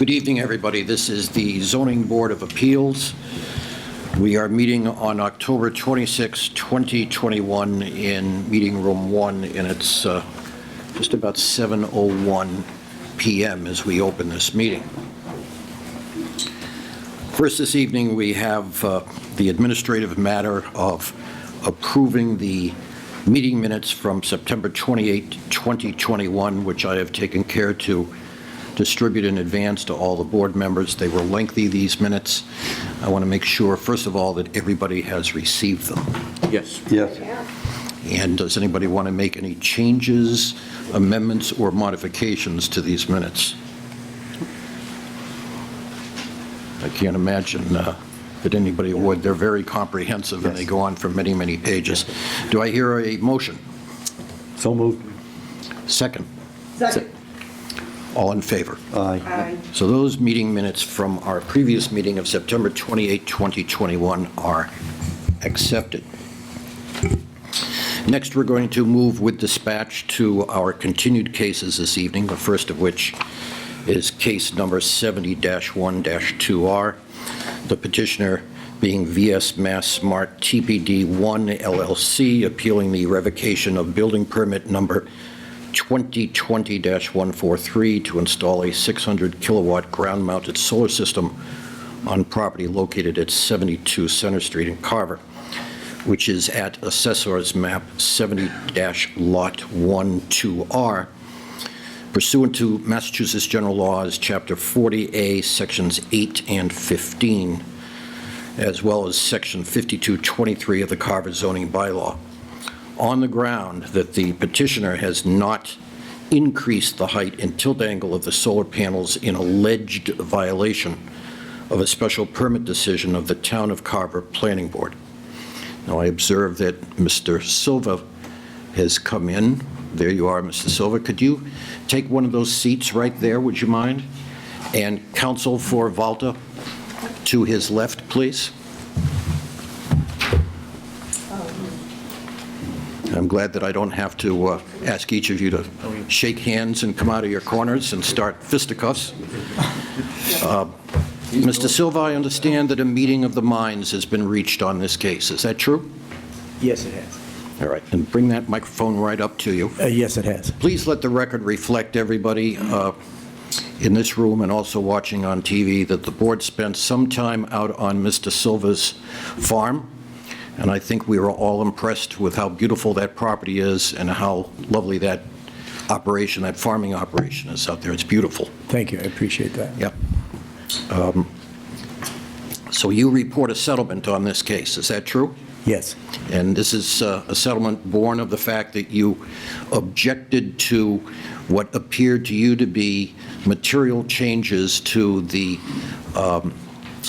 Good evening, everybody. This is the Zoning Board of Appeals. We are meeting on October 26, 2021 in Meeting Room 1, and it's just about 7:01 p.m. as we open this meeting. First this evening, we have the administrative matter of approving the meeting minutes from September 28, 2021, which I have taken care to distribute in advance to all the board members. They were lengthy, these minutes. I want to make sure, first of all, that everybody has received them. Yes. Yes. And does anybody want to make any changes, amendments, or modifications to these minutes? I can't imagine that anybody would. They're very comprehensive, and they go on for many, many pages. Do I hear a motion? So moved. Second. Second. All in favor? Aye. Aye. So those meeting minutes from our previous meeting of September 28, 2021 are accepted. Next, we're going to move with dispatch to our continued cases this evening, the first of which is case number 70-1-2R. The petitioner being VS Mass Smart TPD 1 LLC, appealing the revocation of building permit number 2020-143 to install a 600-kilowatt ground-mounted solar system on property located at 72 Center Street in Carver, which is at Assessor's Map 70-Lot 1-2R, pursuant to Massachusetts General Laws, Chapter 40A, Sections 8 and 15, as well as Section 5223 of the Carver zoning bylaw, on the ground that the petitioner has not increased the height and tilt angle of the solar panels in alleged violation of a special permit decision of the Town of Carver Planning Board. Now, I observe that Mr. Silva has come in. There you are, Mr. Silva. Could you take one of those seats right there, would you mind? And counsel for Valta to his left, please. I'm glad that I don't have to ask each of you to shake hands and come out of your corners and start fisticuffs. Mr. Silva, I understand that a meeting of the minds has been reached on this case. Is that true? Yes, it has. All right, and bring that microphone right up to you. Yes, it has. Please let the record reflect, everybody in this room and also watching on TV, that the board spent some time out on Mr. Silva's farm, and I think we were all impressed with how beautiful that property is and how lovely that operation, that farming operation is out there. It's beautiful. Thank you. I appreciate that. Yep. So you report a settlement on this case. Is that true? Yes. And this is a settlement born of the fact that you objected to what appeared to you to be material changes to the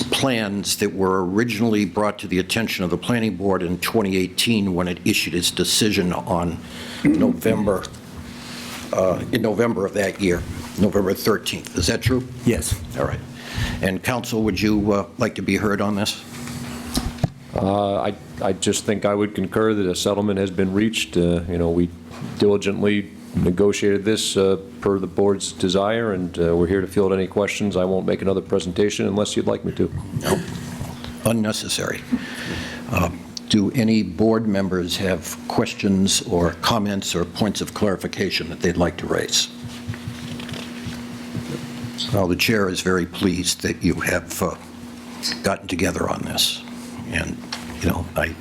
plans that were originally brought to the attention of the Planning Board in 2018 when it issued its decision on in November of that year, November 13th. Is that true? Yes. All right. And counsel, would you like to be heard on this? I just think I would concur that a settlement has been reached. We diligently negotiated this per the board's desire, and we're here to field any questions. I won't make another presentation unless you'd like me to. No. Unnecessary. Do any board members have questions or comments or points of clarification that they'd like to raise? Well, the chair is very pleased that you have gotten together on this. And, I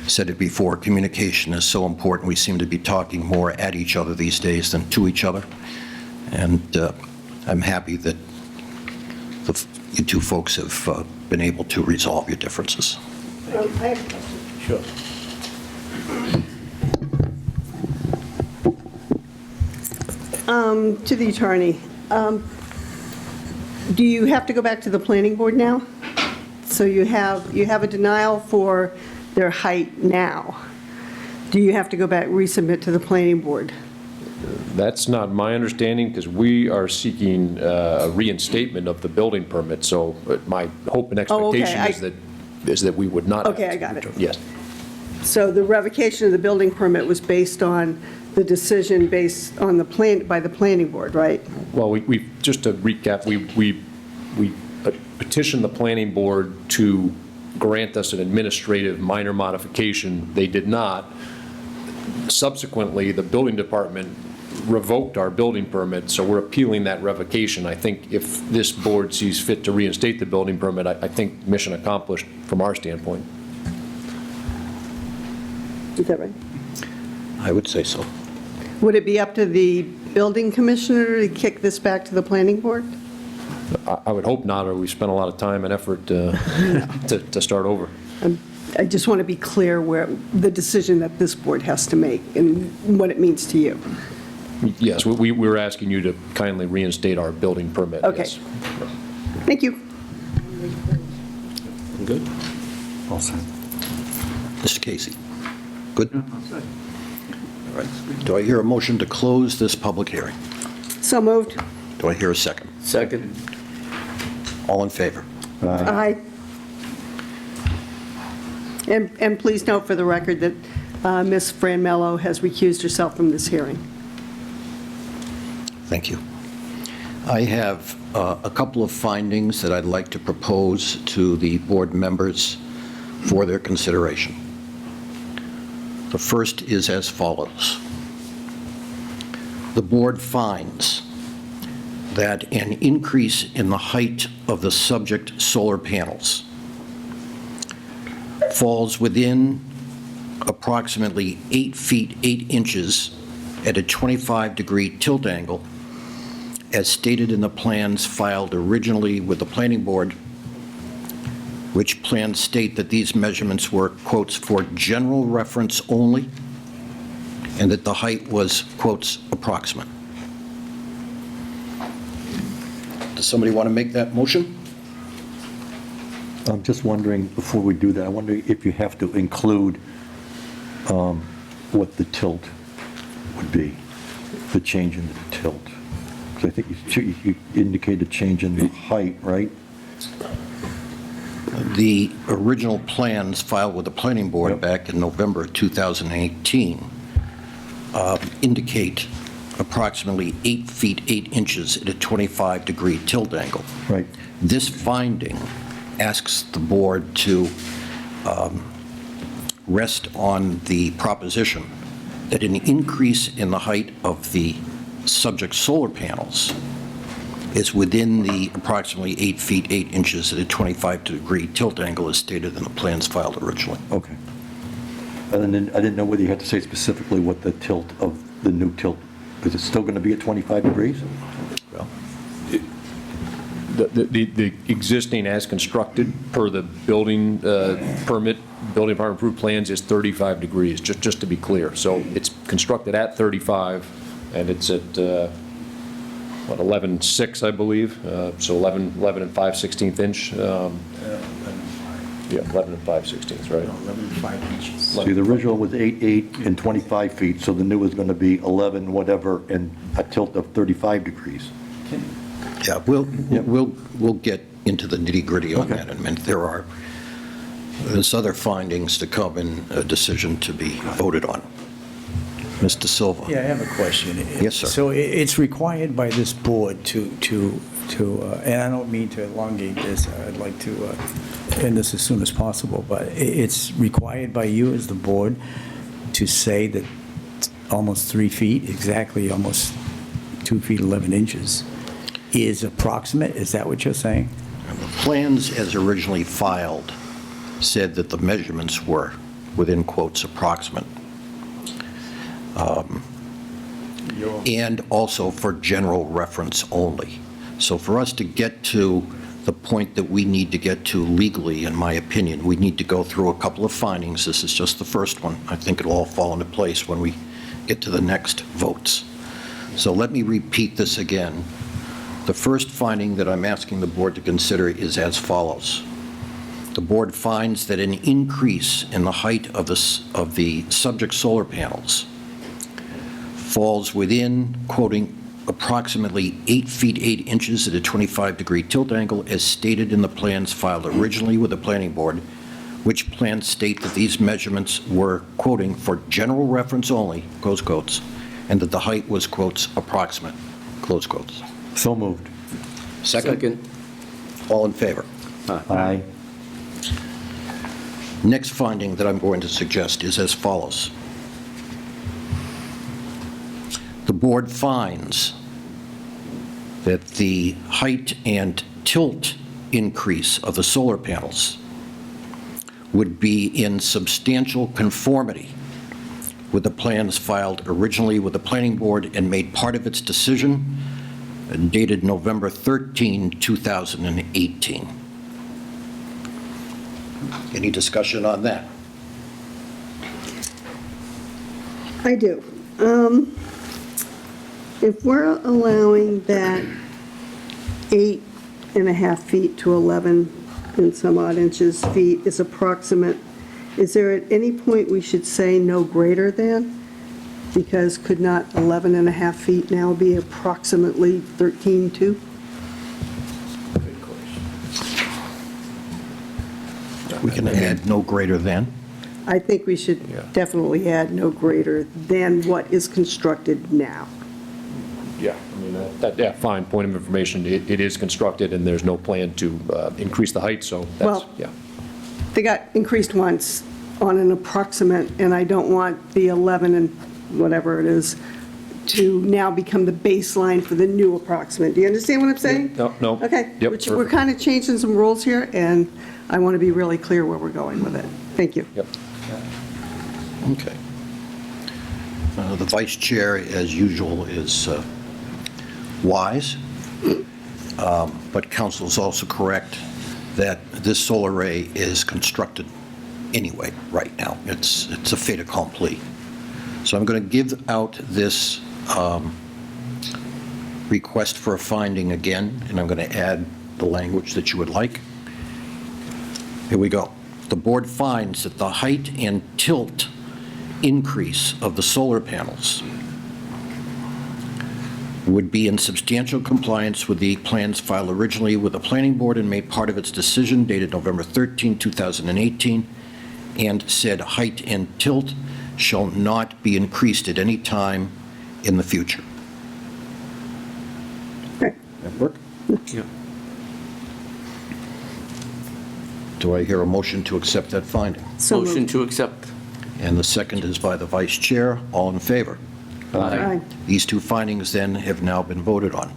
said it before, communication is so important. We seem to be talking more at each other these days than to each other. And I'm happy that you two folks have been able to resolve your differences. I have a question. Sure. To the attorney, do you have to go back to the planning board now? So you have a denial for their height now. Do you have to go back, resubmit to the planning board? That's not my understanding, because we are seeking a reinstatement of the building permit. So my hope and expectation okay. is that we would not. Okay, have to I got it. return. Yes. So the revocation of the building permit was based on the decision based on the plan, by the planning board, right? Well, we just to recap, we petitioned the planning board to grant us an administrative minor modification. They did not. Subsequently, the building department revoked our building permit, so we're appealing that revocation. I think if this board sees fit to reinstate the building permit, I think mission accomplished from our standpoint. Is that right? I would say so. Would it be up to the building commissioner to kick this back to the planning board? I would hope not, or we spent a lot of time and effort to start over. I just want to be clear where the decision that this board has to make and what it means to you. Yes, we're asking you to kindly reinstate our building permit. Okay. Yes. Thank you. Good. All set. Mr. Casey? Good? All right. Do I hear a motion to close this public hearing? So moved. Do I hear a second? Second. All in favor? Aye. And please note for the record that Ms. Fran Mello has recused herself from this hearing. Thank you. I have a couple of findings that I'd like to propose to the board members for their consideration. The first is as follows. The board finds that an increase in the height of the subject solar panels falls within approximately 8 feet 8 inches at a 25-degree tilt angle, as stated in the plans filed originally with the planning board, which plans state that these measurements were, quotes, for general reference only, and that the height was, quotes, approximate. Does somebody want to make that motion? I'm just wondering, before we do that, I wonder if you have to include what the tilt would be, the change in the tilt. Because I think you indicated change in the height, right? The original plans filed with the planning board Yep. back in November 2018 indicate approximately 8 feet 8 inches at a 25-degree tilt angle. Right. This finding asks the board to rest on the proposition that an increase in the height of the subject solar panels is within the approximately 8 feet 8 inches at a 25-degree tilt angle as stated in the plans filed originally. Okay. And then I didn't know whether you had to say specifically what the tilt of the new tilt, is it still going to be at 25 degrees? Well, The existing as constructed per the building permit, building department approved plans is 35 degrees, just to be clear. So it's constructed at 35, and it's at, what, 11.6, I believe? So 11 and 5/16 inch. Yeah, 11 and 5/16, right? 11.5 inches. See, the original was 8 and 25 feet, so the new is going to be 11 whatever and a tilt of 35 degrees. yeah, we'll get into the nitty-gritty on Okay. that in a minute. There's other findings to come in a decision to be voted on. Mr. Silva? Yeah, I have a question. Yes, sir. So it's required by this board to, and I don't mean to elongate this, I'd like to end this as soon as possible, but it's required by you as the board to say that almost 3 feet, exactly almost 2 feet 11 inches, is approximate? Is that what you're saying? The plans as originally filed said that the measurements were, within quotes, approximate. And also for general reference only. So for us to get to the point that we need to get to legally, in my opinion, we need to go through a couple of findings. This is just the first one. I think it'll all fall into place when we get to the next votes. So let me repeat this again. The first finding that I'm asking the board to consider is as follows. The board finds that an increase in the height of the subject solar panels falls within, quoting, approximately 8 feet 8 inches at a 25-degree tilt angle as stated in the plans filed originally with the planning board, which plans state that these measurements were, quoting, "for general reference only," close quotes, and that the height was, quotes, "approximate," close quotes. So moved. Second? All in favor? Aye. Next finding that I'm going to suggest is as follows. The board finds that the height and tilt increase of the solar panels would be in substantial conformity with the plans filed originally with the planning board and made part of its decision dated November 13, 2018. Any discussion on that? I do. If we're allowing that 8.5 feet to 11 and some odd inches feet is approximate, is there at any point we should say no greater than? Because could not 11.5 feet now be approximately 13.2? We can add no greater than. I think we should definitely add no greater than what is constructed now. Yeah, I mean, yeah, fine, point of information, it is constructed, and there's no plan to increase the height, so that's, Well- yeah. They got increased once on an approximate, and I don't want the 11 and whatever it is to now become the baseline for the new approximate. Do you understand what I'm saying? No. Okay. Yep, Which we're perfect. kind of changing some rules here, and I want to be really clear where we're going with it. Thank you. Yep. Okay. The vice chair, as usual, is wise, but council is also correct that this solar array is constructed anyway right now. It's a fait accompli. So I'm going to give out this request for a finding again, and I'm going to add the language that you would like. Here we go. The board finds that the height and tilt increase of the solar panels would be in substantial compliance with the plans filed originally with the planning board and made part of its decision dated November 13, 2018, and said height and tilt shall not be increased at any time in the future. Okay. That work? Do I hear a motion to accept that finding? So Motion moved. to accept. And the second is by the vice chair. All in favor? Aye. These two findings then have now been voted on.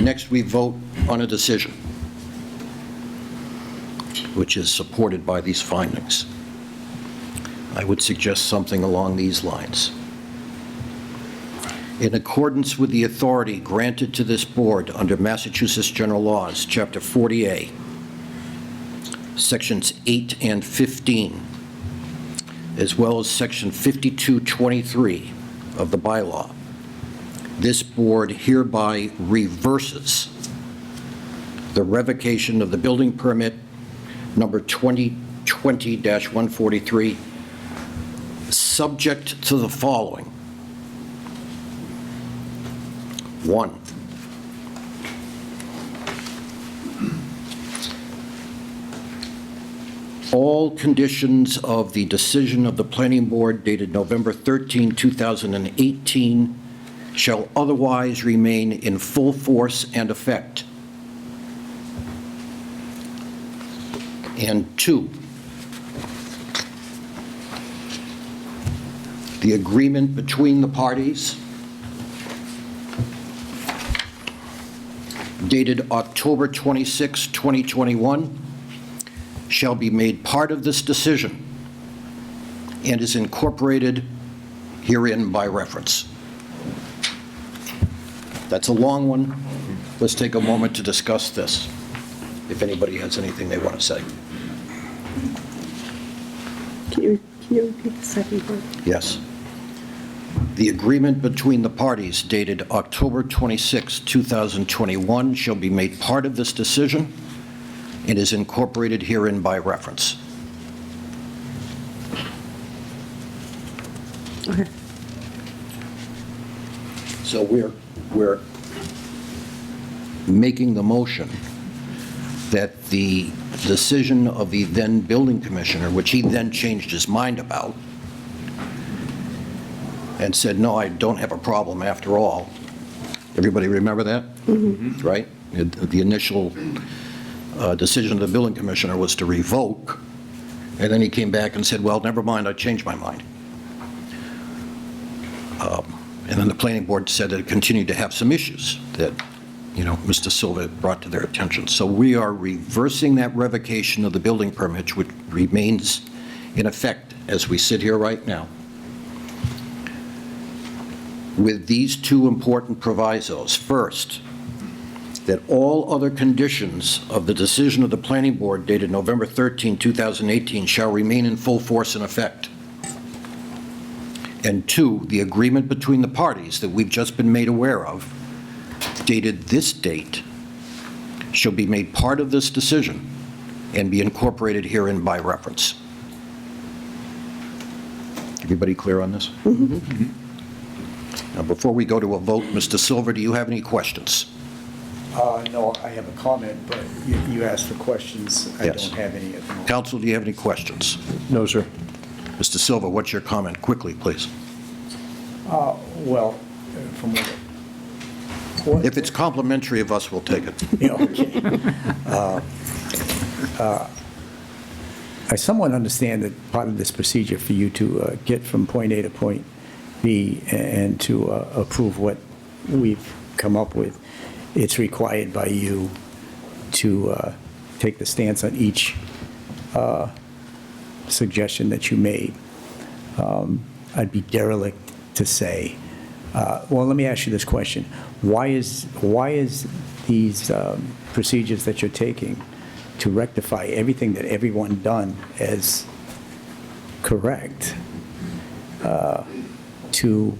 Next, we vote on a decision, which is supported by these findings. I would suggest something along these lines. In accordance with the authority granted to this board under Massachusetts General Laws, Chapter 40A, Sections 8 and 15, as well as Section 5223 of the bylaw, this board hereby reverses the revocation of the building permit number 2020-143, subject to the following. 1, all conditions of the decision of the planning board dated November 13, 2018 shall otherwise remain in full force and effect. And 2, the agreement between the parties dated October 26, 2021 shall be made part of this decision and is incorporated herein by reference. That's a long one. Let's take a moment to discuss this, if anybody has anything they want to say. Can you repeat the second part? Yes. The agreement between the parties dated October 26, 2021 shall be made part of this decision and is incorporated herein by reference. Okay. So we're making the motion that the decision of the then building commissioner, which he then changed his mind about, and said, no, I don't have a problem after all. Everybody remember that? Right? The initial decision of the building commissioner was to revoke, and then he came back and said, well, never mind, I changed my mind. And then the planning board said that it continued to have some issues that, Mr. Silva brought to their attention. So we are reversing that revocation of the building permit, which remains in effect as we sit here right now, with these two important provisos. First, that all other conditions of the decision of the planning board dated November 13, 2018 shall remain in full force and effect. And two, the agreement between the parties that we've just been made aware of, dated this date, shall be made part of this decision and be incorporated herein by reference. Everybody clear on this? Now, before we go to a vote, Mr. Silver, do you have any questions? No, I have a comment, but you asked for questions. I Yes. don't have any at the moment. Counsel, do you have any questions? No, sir. Mr. Silva, what's your comment? Quickly, please. Well, from what? If it's complimentary of us, we'll take it. Yeah, okay. I somewhat understand that part of this procedure for you to get from point A to point B and to approve what we've come up with, it's required by you to take the stance on each suggestion that you made. I'd be derelict to say, well, let me ask you this question. Why is these procedures that you're taking to rectify everything that everyone done as correct, to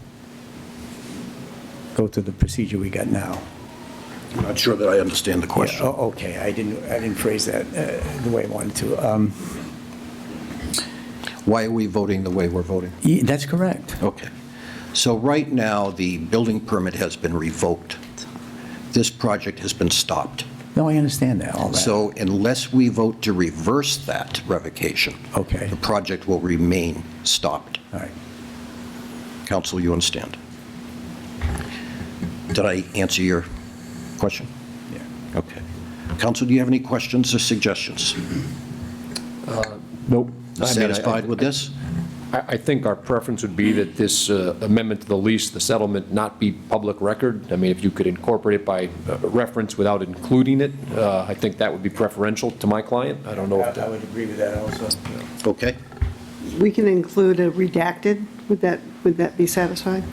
go to the procedure we got now? I'm not sure that I understand the question. Yeah, okay, I didn't phrase that the way I wanted to. Why are we voting the way we're voting? That's correct. Okay. So right now, the building permit has been revoked. This project has been stopped. No, I understand that, all that. So unless we vote to reverse that revocation, Okay. the project will remain stopped. All right. Counsel, you understand? Did I answer your question? Yeah. Okay. Counsel, do you have any questions or suggestions? Nope. Satisfied with this? I think our preference would be that this amendment to the lease, the settlement, not be public record. I mean, if you could incorporate it by reference without including it, I think that would be preferential to my client. I don't know if I would agree with that also. Okay. We can include a redacted, would that be satisfied?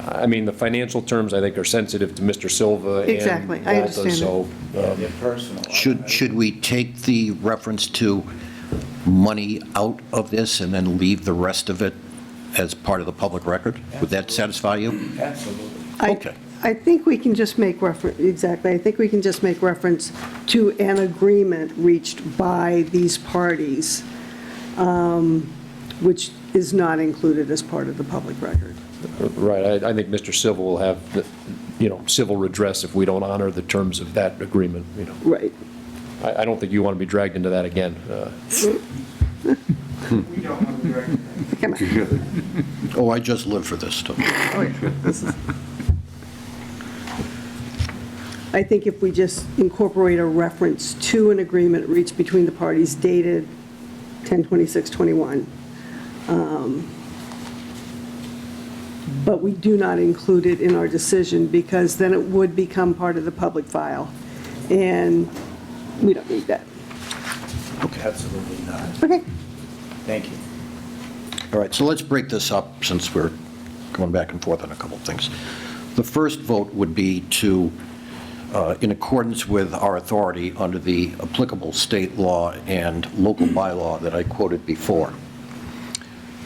I mean, the financial terms, I think, are sensitive to Mr. Silva and Exactly, I Walter, understand so, They're personal. Should we take the reference to money out of this and then leave the rest of it as part of the public record? Would that satisfy you? Absolutely. Okay. I think we can just make reference, exactly, I think we can just make reference to an agreement reached by these parties, which is not included as part of the public record. right, I think Mr. Silva will have, civil redress if we don't honor the terms of that agreement, Right. I don't think you want to be dragged into that again. Come on. Oh, I just live for this stuff. Oh, yeah. I think if we just incorporate a reference to an agreement reached between the parties dated 10/26/21, but we do not include it in our decision, because then it would become part of the public file, and we don't need that. Absolutely not. Okay. Thank you. All right, so let's break this up since we're going back and forth on a couple of things. The first vote would be to, in accordance with our authority under the applicable state law and local bylaw that I quoted before,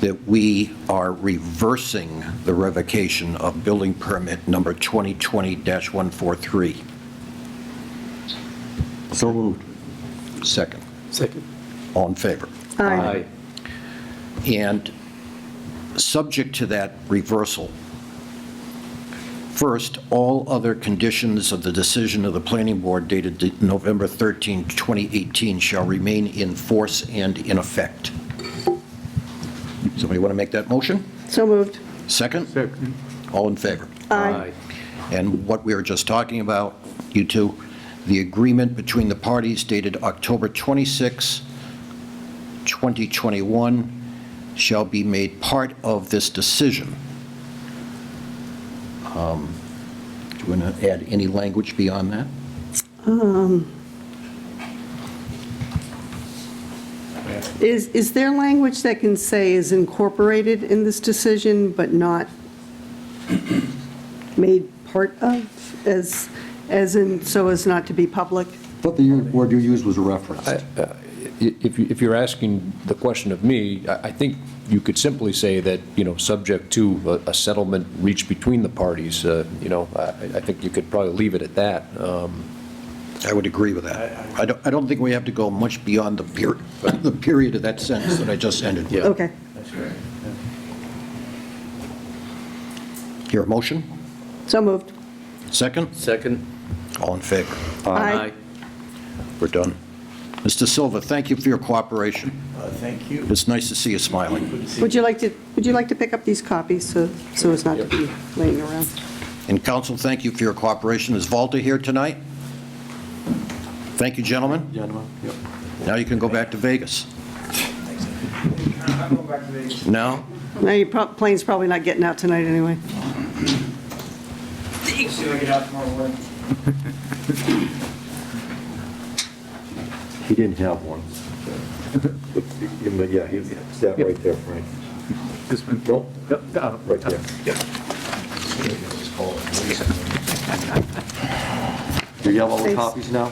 that we are reversing the revocation of building permit number 2020-143. So moved. Second. Second. All in favor? Aye. And subject to that reversal, First, all other conditions of the decision of the planning board dated November 13, 2018 shall remain in force and in effect. Somebody want to make that motion? So moved. Second? Second. All in favor? Aye. And what we were just talking about, you two, the agreement between the parties dated October 26, 2021 shall be made part of this decision. Do you want to add any language beyond that? Is there language that can say is incorporated in this decision but not made part of, as in, so as not to be public? But the word you used was referenced. If you're asking the question of me, I think you could simply say that, subject to a settlement reached between the parties, I think you could probably leave it at that. I would agree with that. I don't think we have to go much beyond the period of that sentence that I just ended with. Okay. That's right. Hear a motion? So moved. Second? Second. All in favor? Aye. We're done. Mr. Silva, thank you for your cooperation. Thank you. It's nice to see you smiling. Would you like to pick up these copies so as not to be laying around? And council, thank you for your cooperation. Is Walter here tonight? Thank you, gentlemen. Gentlemen? Yep. Now you can go back to Vegas. I'm going back to Vegas. No? No, your plane's probably not getting out tonight anyway. See if I get out tomorrow morning. He didn't have one. But yeah, he's that right there, Frank. This one? Nope, Yep. right there. Your yellow Thanks. copies now?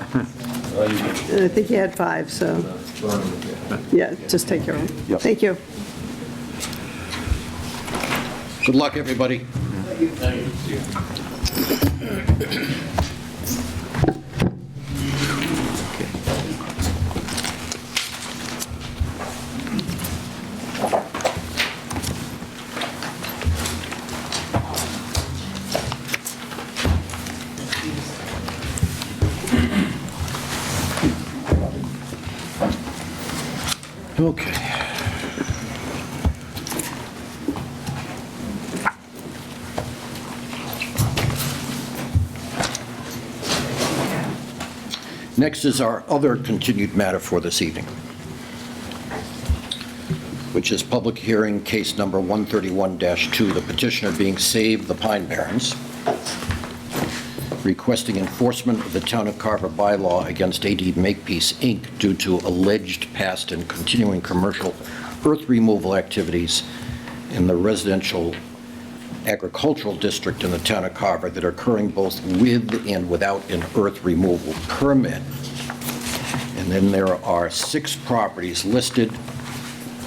I think you had 5, so, yeah, just take care of them. Yep. Thank you. Good luck, everybody. Okay. Next is our other continued matter for this evening, which is public hearing case number 131-2, the petitioner being Save the Pine Barrens, requesting enforcement of the Town of Carver bylaw against AD Makepeace, Inc. due to alleged past and continuing commercial earth removal activities in the residential agricultural district in the Town of Carver that are occurring both with and without an earth removal permit. And then there are 6 properties listed.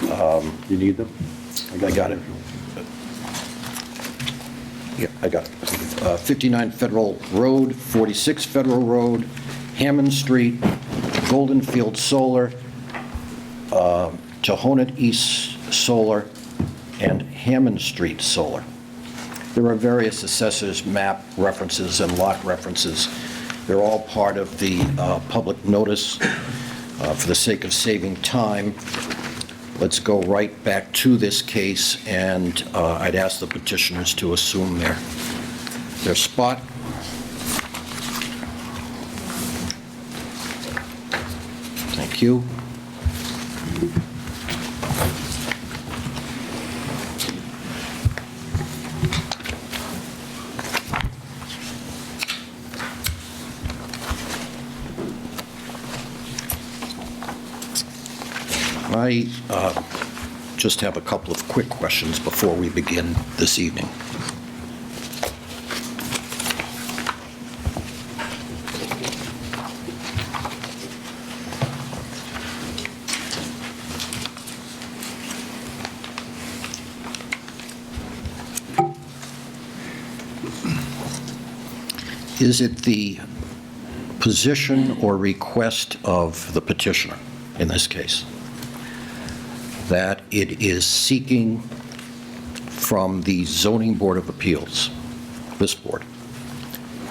You need them? I got it. Yeah, I got it. 59 Federal Road, 46 Federal Road, Hammond Street, Golden Field Solar, Tohonet East Solar, and Hammond Street Solar. There are various assessors map references and lot references. They're all part of the public notice. For the sake of saving time, let's go right back to this case, and I'd ask the petitioners to assume their spot. Thank you. I just have a couple of quick questions before we begin this evening. Is it the position or request of the petitioner in this case that it is seeking from the Zoning Board of Appeals this board,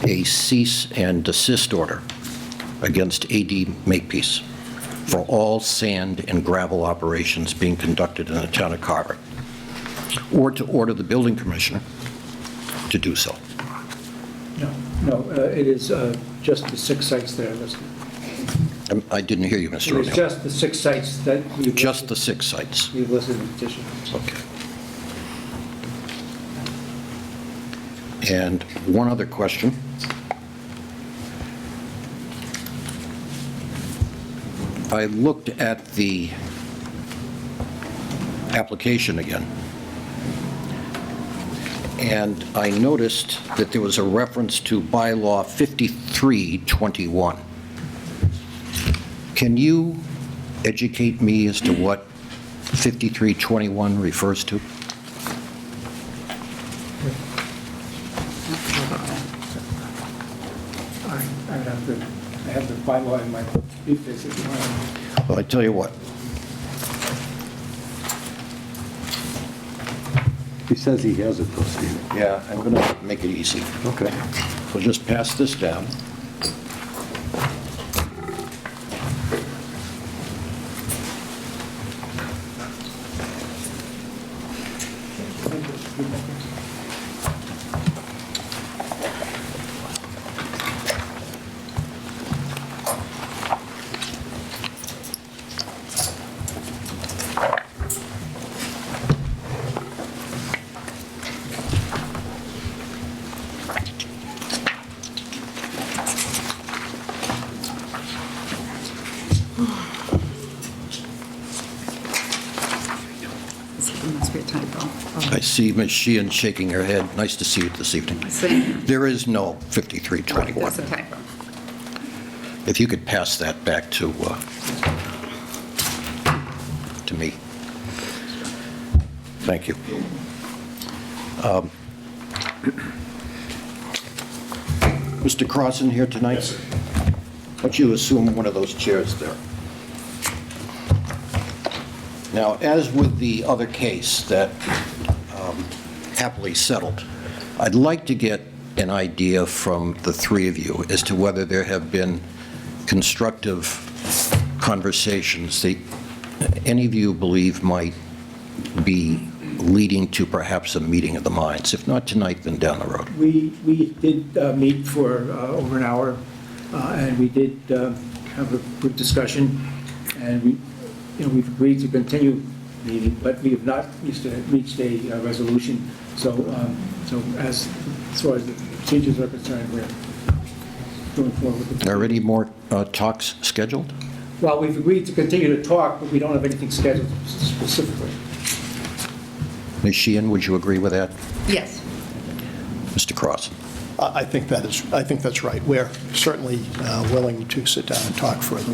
a cease and desist order against A.D. Makepeace for all sand and gravel operations being conducted in the town of Carver, or to order the building commissioner to do so. No, it is just the 6 sites that are listed. I didn't hear you, Mr. It O'Neill. is just the 6 sites that we've Just the listed- 6 sites. we've listed in the petition. Okay. And one other question. I looked at the application again, and I noticed that there was a reference to bylaw 5321. Can you educate me as to what 5321 refers to? I have the bylaw in my briefcase if you want. Well, I tell you what, He says he has it, though, Steve. yeah, I'm going to make it easy. Okay. We'll just pass this down. It must be a typo. I see Ms. Sheehan shaking her head. Nice to see you this evening. Same. There is no 5321. That's a typo. If you could pass that back to me. Thank you. Mr. Crossan here tonight? Yes, sir. Why don't you assume one of those chairs there? Now, as with the other case that happily settled, I'd like to get an idea from the three of you as to whether there have been constructive conversations that any of you believe might be leading to perhaps a meeting of the minds. If not tonight, then down the road. We did meet for over an hour, and we did have a good discussion, and we've agreed to continue meeting, but we have not reached a resolution. So as far as the procedures are concerned, we're going forward with the... Are any more talks scheduled? Well, we've agreed to continue to talk, but we don't have anything scheduled specifically. Ms. Sheehan, would you agree with that? Yes. Mr. Cross? I think that's right. We're certainly willing to sit down and talk further.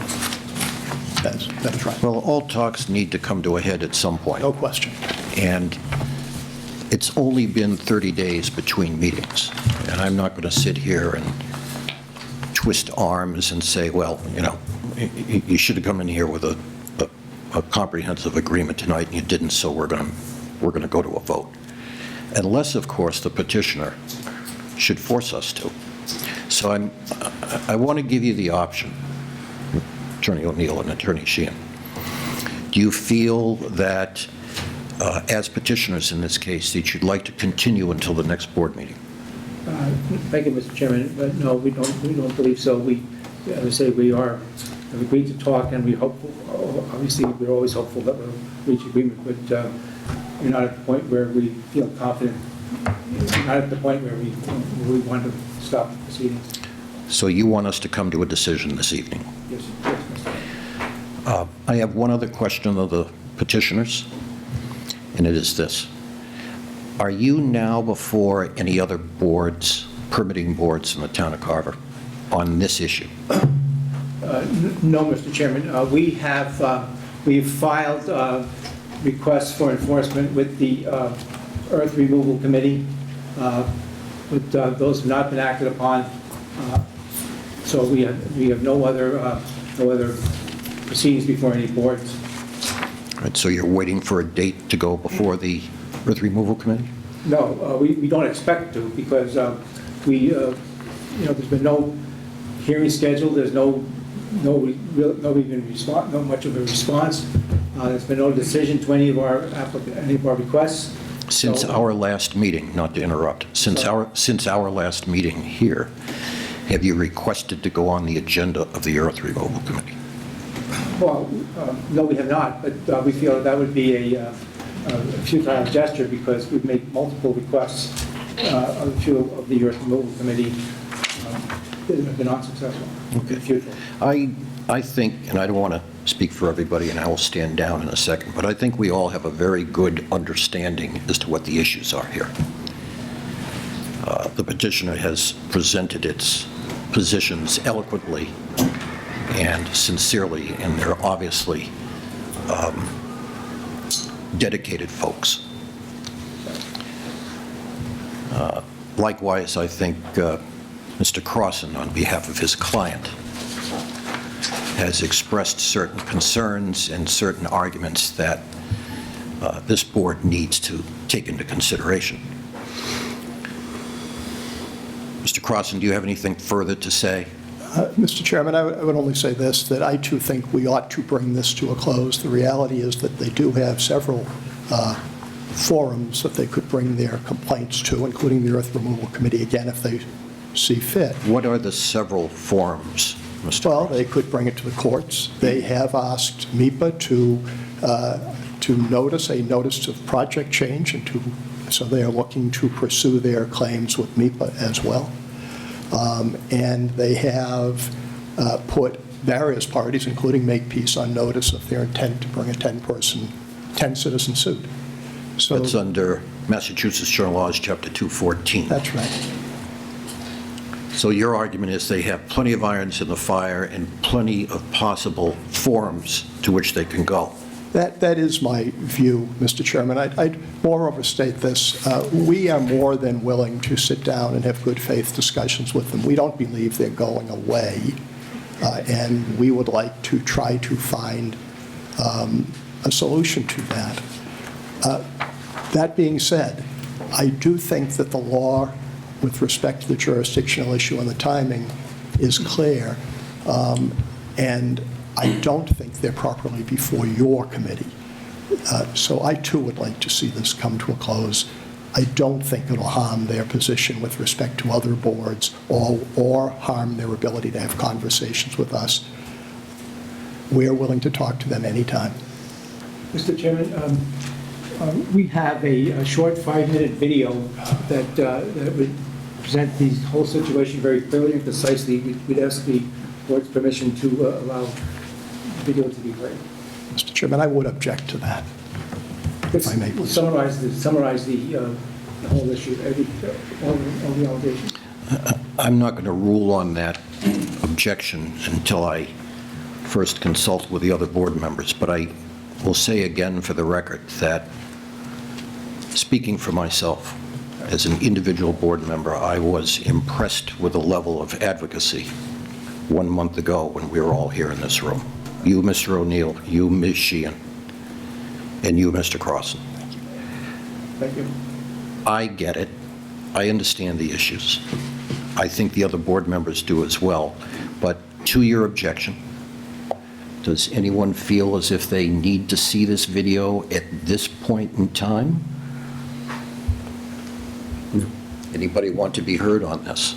That is right. Well, all talks need to come to a head at some point. No question. And it's only been 30 days between meetings. And I'm not going to sit here and twist arms and say, well, you should have come in here with a comprehensive agreement tonight, and you didn't, so we're going to go to a vote. Unless, of course, the petitioner should force us to. So I want to give you the option, Attorney O'Neill and Attorney Sheehan. Do you feel that, as petitioners in this case, that you'd like to continue until the next board meeting? Thank you, Mr. Chairman, but no, we don't believe so. As I say, we've agreed to talk, and we hope, obviously, we're always hopeful that we'll reach agreement, but we're not at the point where we feel confident, not at the point where we want to stop the proceedings. So you want us to come to a decision this evening? Yes, Mr. I have one other question of the petitioners, and it is this. Are you now before any other boards, permitting boards in the town of Carver, on this issue? No, Mr. Chairman. We've filed requests for enforcement with the Earth Removal Committee, but those have not been acted upon. So we have no other proceedings before any boards. All right, so you're waiting for a date to go before the Earth Removal Committee? No, we don't expect to, because there's been no hearing scheduled, there's no much of a response. There's been no decision to any of our requests. Since So- our last meeting, not to interrupt, since our last meeting here, have you requested to go on the agenda of the Earth Removal Committee? Well, no, we have not, but we feel that would be a futile gesture, because we've made multiple requests of a few of the Earth Removal Committee that have been unsuccessful. Okay. Futile. I think, and I don't want to speak for everybody, and I will stand down in a second, but I think we all have a very good understanding as to what the issues are here. The petitioner has presented its positions eloquently and sincerely, and they're obviously dedicated folks. Likewise, I think Mr. Crossan, on behalf of his client, has expressed certain concerns and certain arguments that this board needs to take into consideration. Mr. Crossan, do you have anything further to say? Mr. Chairman, I would only say this, that I too think we ought to bring this to a close. The reality is that they do have several forums that they could bring their complaints to, including the Earth Removal Committee, again, if they see fit. What are the several forums, Mr. Well, Crossan? they could bring it to the courts. They have asked MIPA to notice a notice of project change, so they are looking to pursue their claims with MIPA as well. And they have put various parties, including Makepeace, on notice of their intent to bring a 10-citizen suit. So That's under Massachusetts General Laws, Chapter 214. that's right. So your argument is they have plenty of irons in the fire and plenty of possible forums to which they can go. That is my view, Mr. Chairman. I'd moreover state this. We are more than willing to sit down and have good faith discussions with them. We don't believe they're going away, and we would like to try to find a solution to that. That being said, I do think that the law with respect to the jurisdictional issue and the timing is clear, and I don't think they're properly before your committee. So I, too, would like to see this come to a close. I don't think it'll harm their position with respect to other boards or harm their ability to have conversations with us. We're willing to talk to them anytime. Mr. Chairman, we have a short 5-minute video that would present the whole situation very clearly and concisely. We'd ask the board's permission to allow the video to be played. Mr. Chairman, I would object to that, if I may, please. Summarize the whole issue, all the allegations. I'm not going to rule on that objection until I first consult with the other board members, but I will say again for the record that, speaking for myself, as an individual board member, I was impressed with the level of advocacy 1 month ago when we were all here in this room. You, Mr. O'Neill, you, Ms. Sheehan, and you, Mr. Crossan. Thank you. I get it. I understand the issues. I think the other board members do as well. But to your objection, does anyone feel as if they need to see this video at this point in time? Anybody want to be heard on this?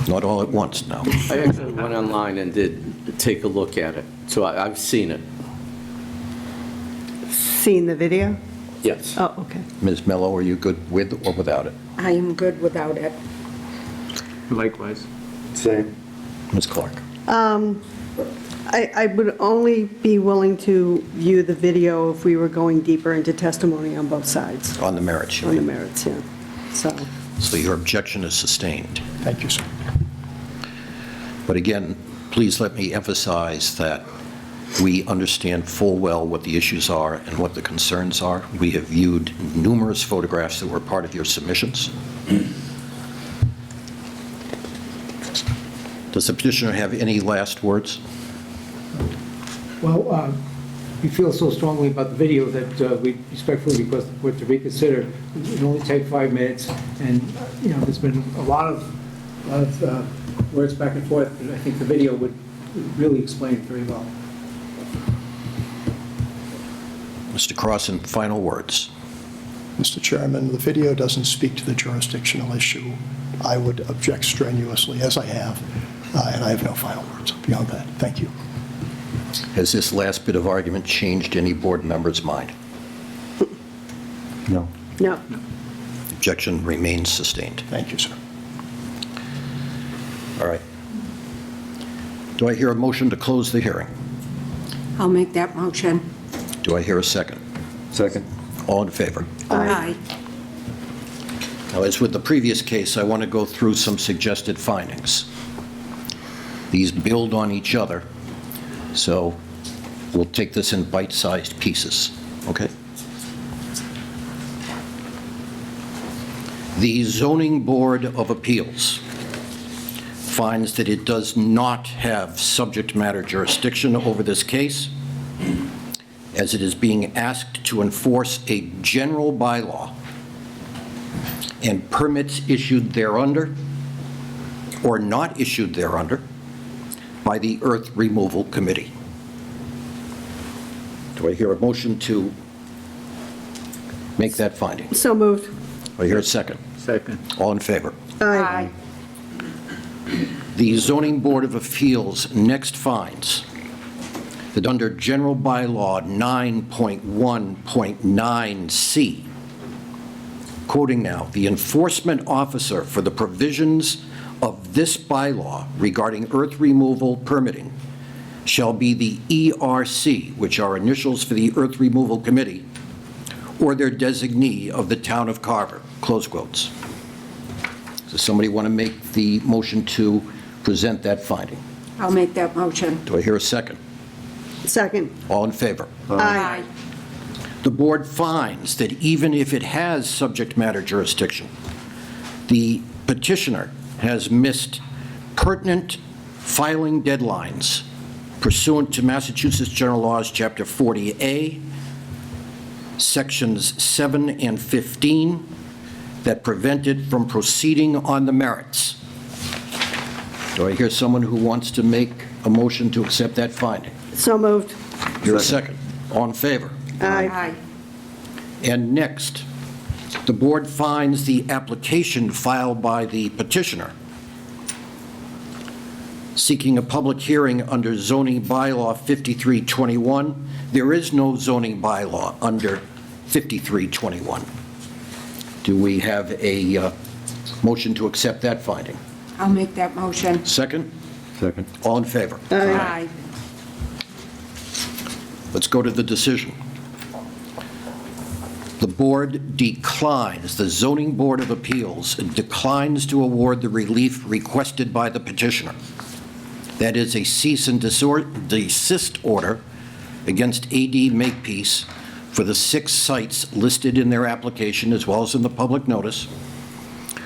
Not all at once now. I actually went online and did take a look at it, so I've seen it. Seen the video? Yes. Oh, okay. Ms. Mello, are you good with or without it? I am good without it. Likewise. Same. Ms. Clark? I would only be willing to view the video if we were going deeper into testimony on both sides, On the merits, you on the mean? merits, yeah. So your objection is sustained. Thank you, sir. But again, please let me emphasize that we understand full well what the issues are and what the concerns are. We have viewed numerous photographs that were part of your submissions. Does the petitioner have any last words? Well, we feel so strongly about the video that we respectfully request the board to reconsider. It only take 5 minutes, and, there's been a lot of words back and forth, but I think the video would really explain it very well. Mr. Crossan, final words. Mr. Chairman, the video doesn't speak to the jurisdictional issue. I would object strenuously, as I have, and I have no final words beyond that. Thank you. Has this last bit of argument changed any board member's mind? No. No. Objection remains sustained. Thank you, sir. All right. Do I hear a motion to close the hearing? I'll make that motion. Do I hear a second? Second. All in favor? Aye. Now, as with the previous case, I want to go through some suggested findings. These build on each other, so we'll take this in bite-sized pieces, okay? The Zoning Board of Appeals finds that it does not have subject matter jurisdiction over this case, as it is being asked to enforce a general bylaw and permits issued thereunder or not issued thereunder by the Earth Removal Committee. Do I hear a motion to make that finding? So moved. Do I hear a second? Second. All in favor? Aye. The Zoning Board of Appeals next finds that under General Bylaw 9.1.9C, quoting now, "The enforcement officer for the provisions of this bylaw regarding earth removal permitting shall be the ERC," which are initials for the Earth Removal Committee, "or their designee of the town of Carver," close quotes. Does somebody want to make the motion to present that finding? I'll make that motion. Do I hear a second? Second. All in favor? Aye. The board finds that even if it has subject matter jurisdiction, the petitioner has missed pertinent filing deadlines pursuant to Massachusetts General Laws, Chapter 40A, Sections 7 and 15, that prevent it from proceeding on the merits. Do I hear someone who wants to make a motion to accept that finding? So moved. Hear a second? All in favor? Aye. And next, the board finds the application filed by the petitioner seeking a public hearing under zoning bylaw 5321. There is no zoning bylaw under 5321. Do we have a motion to accept that finding? I'll make that motion. Second? Second. All in favor? Aye. Let's go to the decision. The board declines, the Zoning Board of Appeals declines to award the relief requested by the petitioner. That is a cease and desist order against AD Makepeace for the 6 sites listed in their application, as well as in the public notice,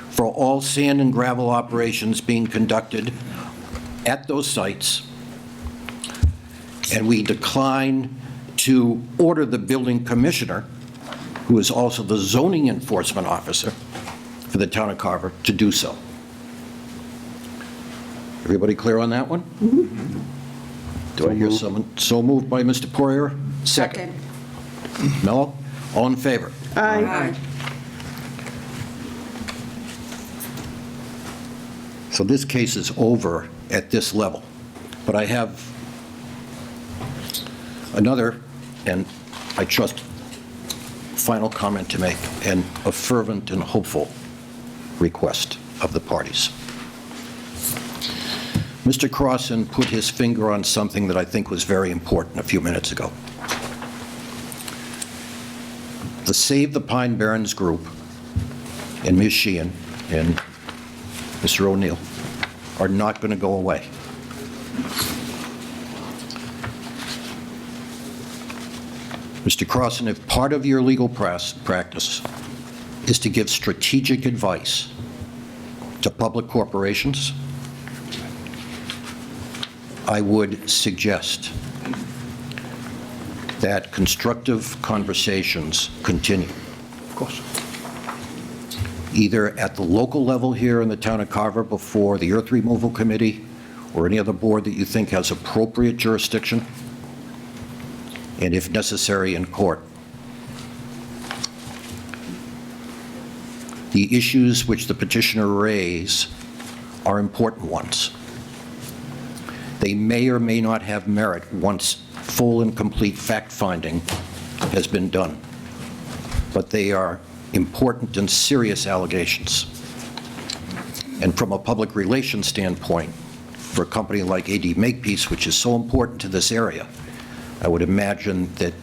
for all sand and gravel operations being conducted at those sites. And we decline to order the building commissioner, who is also the zoning enforcement officer for the town of Carver, to do so. Everybody clear on that one? Do I hear someone? So moved by Mr. Poirier. Second. Mello? All in favor? Aye. So this case is over at this level, but I have another, and I trust, final comment to make, and a fervent and hopeful request of the parties. Mr. Crossan put his finger on something that I think was very important a few minutes ago. The Save the Pine Barrens group and Ms. Sheehan and Mr. O'Neill are not going to go away. Mr. Crossan, if part of your legal practice is to give strategic advice to public corporations, I would suggest that constructive conversations continue, Of course. either at the local level here in the town of Carver before the Earth Removal Committee or any other board that you think has appropriate jurisdiction, and if necessary, in court. The issues which the petitioner raised are important ones. They may or may not have merit once full and complete fact-finding has been done, but they are important and serious allegations. And from a public relations standpoint, for a company like AD Makepeace, which is so important to this area, I would imagine that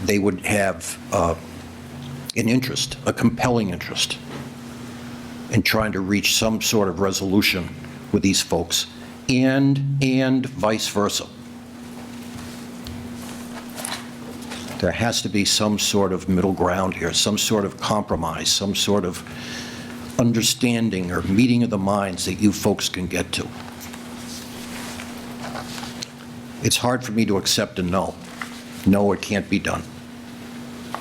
they would have an interest, a compelling interest, in trying to reach some sort of resolution with these folks, and vice versa. There has to be some sort of middle ground here, some sort of compromise, some sort of understanding or meeting of the minds that you folks can get to. It's hard for me to accept a no. No, it can't be done.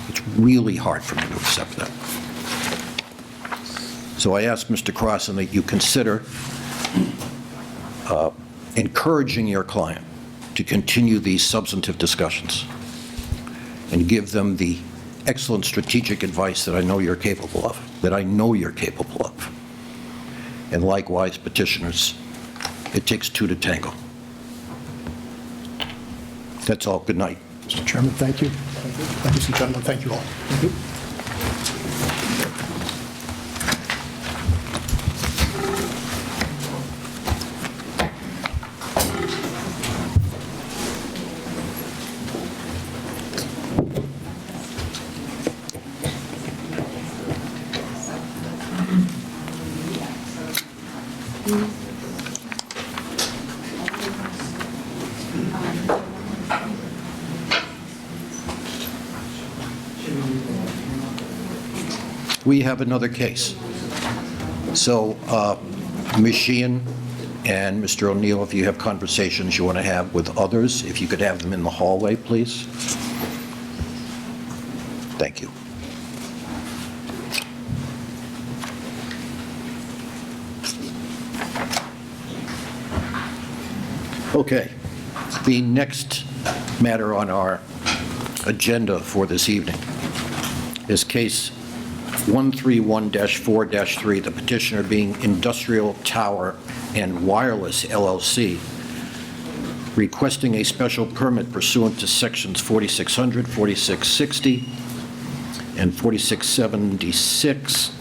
It's really hard for me to accept that. So I ask Mr. Crossan that you consider encouraging your client to continue these substantive discussions and give them the excellent strategic advice that I know you're capable of, And likewise, petitioners, it takes two to tango. That's all. Good night. Mr. Chairman, thank you. Ladies and gentlemen, thank you all. Thank you. We have another case. So, Ms. Sheehan and Mr. O'Neill, if you have conversations you want to have with others, if you could have them in the hallway, please. Thank you. Okay. The next matter on our agenda for this evening is case 131-4-3, the petitioner being Industrial Tower and Wireless LLC, requesting a special permit pursuant to sections 4600, 4660, and 4676,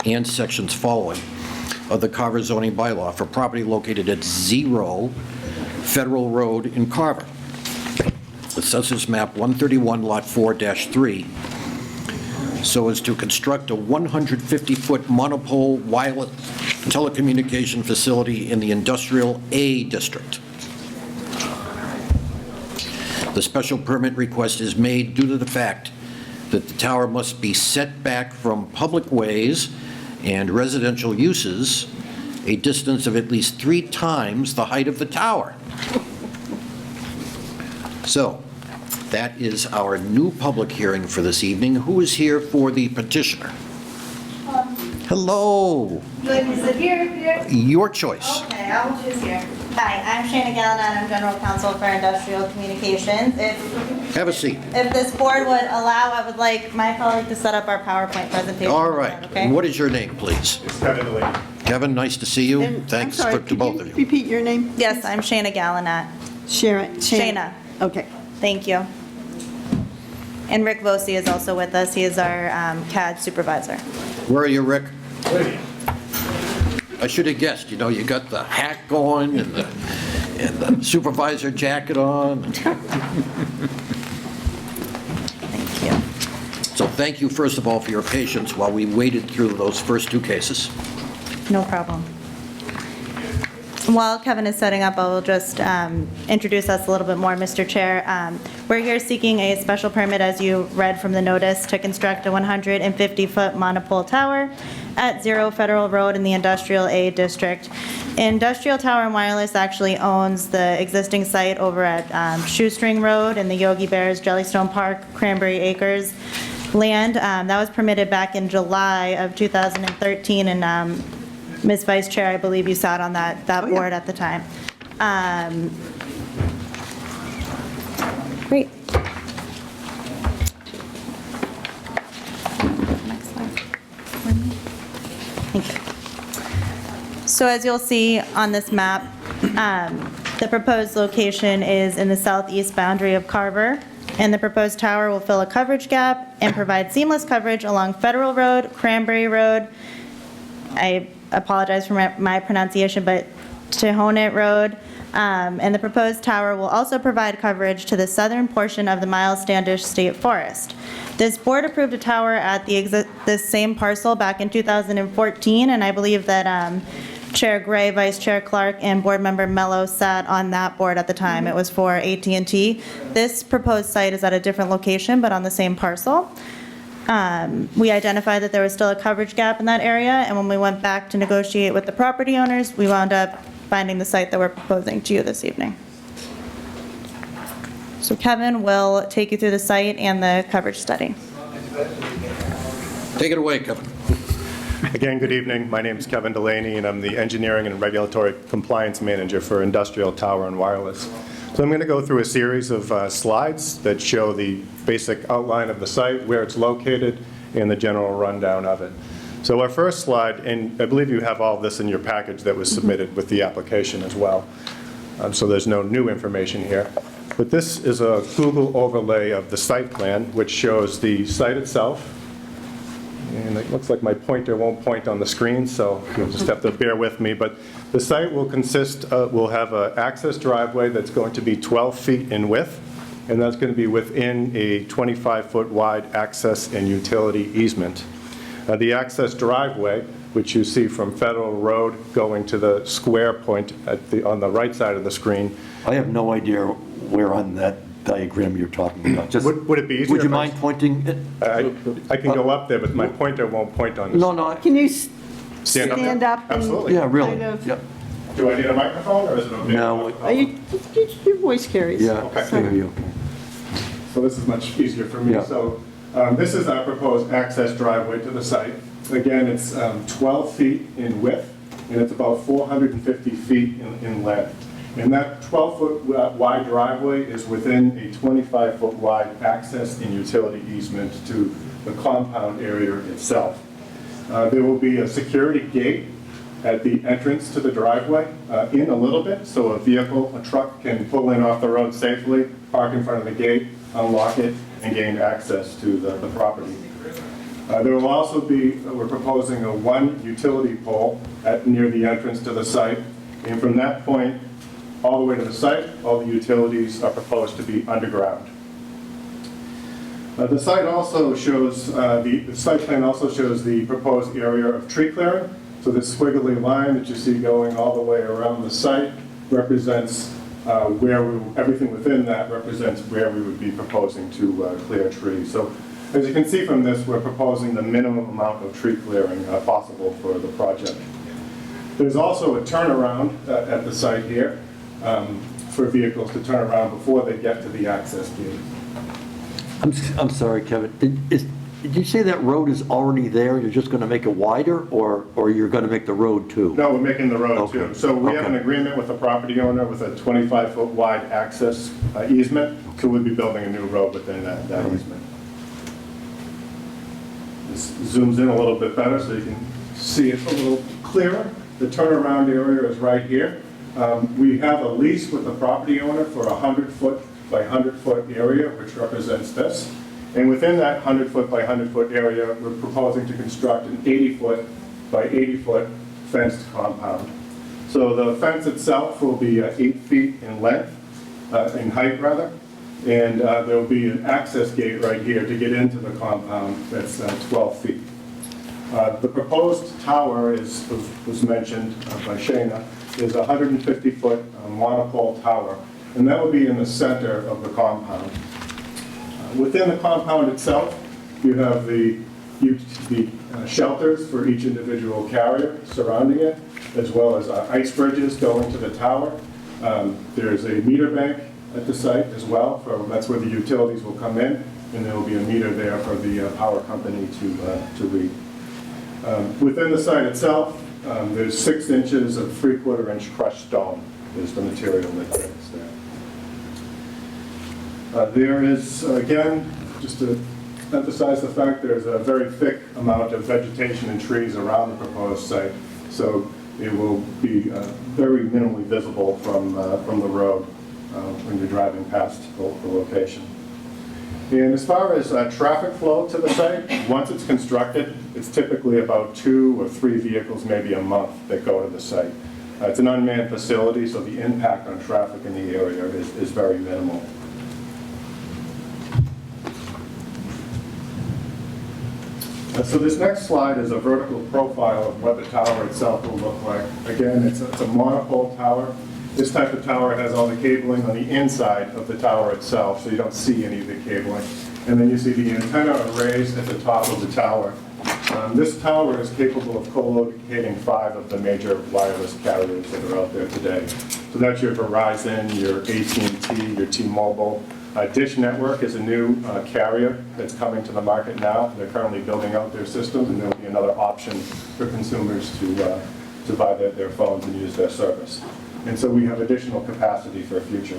and sections following of the Carver zoning bylaw for property located at 0 Federal Road in Carver. Assessors map 131, lot 4-3, so as to construct a 150-foot monopole wireless telecommunication facility in the Industrial A District. The special permit request is made due to the fact that the tower must be set back from public ways and residential uses a distance of at least 3 times the height of the tower. So, that is our new public hearing for this evening. Who is here for the petitioner? Hello. Like, is it here? Your choice. Okay, I will choose here. Hi, I'm Shana Gallinan, I'm General Counsel for Industrial Communications. Have a seat. If this board would allow, I would like my colleague to set up our PowerPoint presentation. All right. Okay? And what is your name, please? Kevin Delaney. Kevin, nice to see you. And Thanks I'm sorry, to both could of you you. repeat your name? Yes, I'm Shana Gallinan. Shana. Okay. Thank you. And Rick Vosi is also with us. He is our CAD supervisor. Where are you, Rick? I should have guessed. You know, you got the hat going and the supervisor jacket on. Thank you. So thank you, first of all, for your patience while we waded through those first 2 cases. No problem. While Kevin is setting up, I will just introduce us a little bit more, Mr. Chair. We're here seeking a special permit, as you read from the notice, to construct a 150-foot monopole tower at 0 Federal Road in the Industrial A District. Industrial Tower and Wireless actually owns the existing site over at Shoestring Road in the Yogi Bear's Jellystone Park, Cranberry Acres land. That was permitted back in July of 2013, and Ms. Vice Chair, I believe you sat on that board at the time. Great. Next slide. Thank you. So as you'll see on this map, the proposed location is in the southeast boundary of Carver, and the proposed tower will fill a coverage gap and provide seamless coverage along Federal Road, Cranberry Road, I apologize for my pronunciation, but Tehonet Road, and the proposed tower will also provide coverage to the southern portion of the Miles Standish State Forest. This board approved a tower at this same parcel back in 2014, and I believe that Chair Gray, Vice Chair Clark, and Board Member Mello sat on that board at the time. It was for AT&T. This proposed site is at a different location, but on the same parcel. We identified that there was still a coverage gap in that area, and when we went back to negotiate with the property owners, we wound up finding the site that we're proposing to you this evening. So Kevin will take you through the site and the coverage study. Take it away, Kevin. Again, good evening. My name is Kevin Delaney, and I'm the Engineering and Regulatory Compliance Manager for Industrial Tower and Wireless. So I'm going to go through a series of slides that show the basic outline of the site, where it's located, and the general rundown of it. So our first slide, and I believe you have all this in your package that was submitted with the application as well, so there's no new information here. But this is a Google overlay of the site plan, which shows the site itself. And it looks like my pointer won't point on the screen, so you'll just have to bear with me. But the site will will have an access driveway that's going to be 12 feet in width, and that's going to be within a 25-foot wide access and utility easement. The access driveway, which you see from Federal Road going to the square point on the right side of the screen. I have no idea where on that diagram you're talking about. Just, Would it be easier? would you mind pointing it? I can go up there, but my pointer won't point on this. No. Can you Stand up there? stand up? And Absolutely. Yeah, really. kind of- Yep. Do I need a microphone, or is it okay? No. Your voice carries. Yeah, Okay. I hear you. So this is much easier for me. Yeah. So this is our proposed access driveway to the site. Again, it's 12 feet in width, and it's about 450 feet in length. And that 12-foot wide driveway is within a 25-foot wide access and utility easement to the compound area itself. There will be a security gate at the entrance to the driveway in a little bit, so a truck can pull in off the road safely, park in front of the gate, unlock it, and gain access to the property. There will also be, we're proposing a one utility pole near the entrance to the site, and from that point all the way to the site, all the utilities are proposed to be underground. The site also shows, the site plan also shows the proposed area of tree clearing. So this squiggly line that you see going all the way around the site represents everything within that represents where we would be proposing to clear trees. So as you can see from this, we're proposing the minimum amount of tree clearing possible for the project. There's also a turnaround at the site here for vehicles to turn around before they get to the access gate. I'm sorry, Kevin. Did you say that road is already there? You're just going to make it wider, or you're going to make the road too? No, we're making the road too. Okay. So we have Okay. an agreement with the property owner with a 25-foot wide access easement, so we'll be building a new road within that easement. This zooms in a little bit better so you can see it a little clearer. The turnaround area is right here. We have a lease with the property owner for a 100-foot by 100-foot area, which represents this. And within that 100-foot by 100-foot area, we're proposing to construct an 80-foot by 80-foot fenced compound. So the fence itself will be 8 feet in length, in height rather, and there will be an access gate right here to get into the compound that's 12 feet. The proposed tower was mentioned by Shana, is a 150-foot monopole tower, and that will be in the center of the compound. Within the compound itself, you have the shelters for each individual carrier surrounding it, as well as ice bridges going to the tower. There's a meter bank at the site as well, that's where the utilities will come in, and there will be a meter there for the power company to read. Within the site itself, there's 6 inches of 3/4 inch crushed stone is the material that is there. There is, again, just to emphasize the fact there's a very thick amount of vegetation and trees around the proposed site, so it will be very minimally visible from the road when you're driving past the location. And as far as traffic flow to the site, once it's constructed, it's typically about 2 or 3 vehicles, maybe a month, that go to the site. It's an unmanned facility, so the impact on traffic in the area is very minimal. So this next slide is a vertical profile of what the tower itself will look like. Again, it's a monopole tower. This type of tower has all the cabling on the inside of the tower itself, so you don't see any of the cabling. And then you see the antenna arrays at the top of the tower. This tower is capable of co-locating 5 of the major wireless carriers that are out there today. So that's your Verizon, your AT&T, your T-Mobile. Dish Network is a new carrier that's coming to the market now. They're currently building out their systems, and there'll be another option for consumers to buy their phones and use their service. And so we have additional capacity for the future.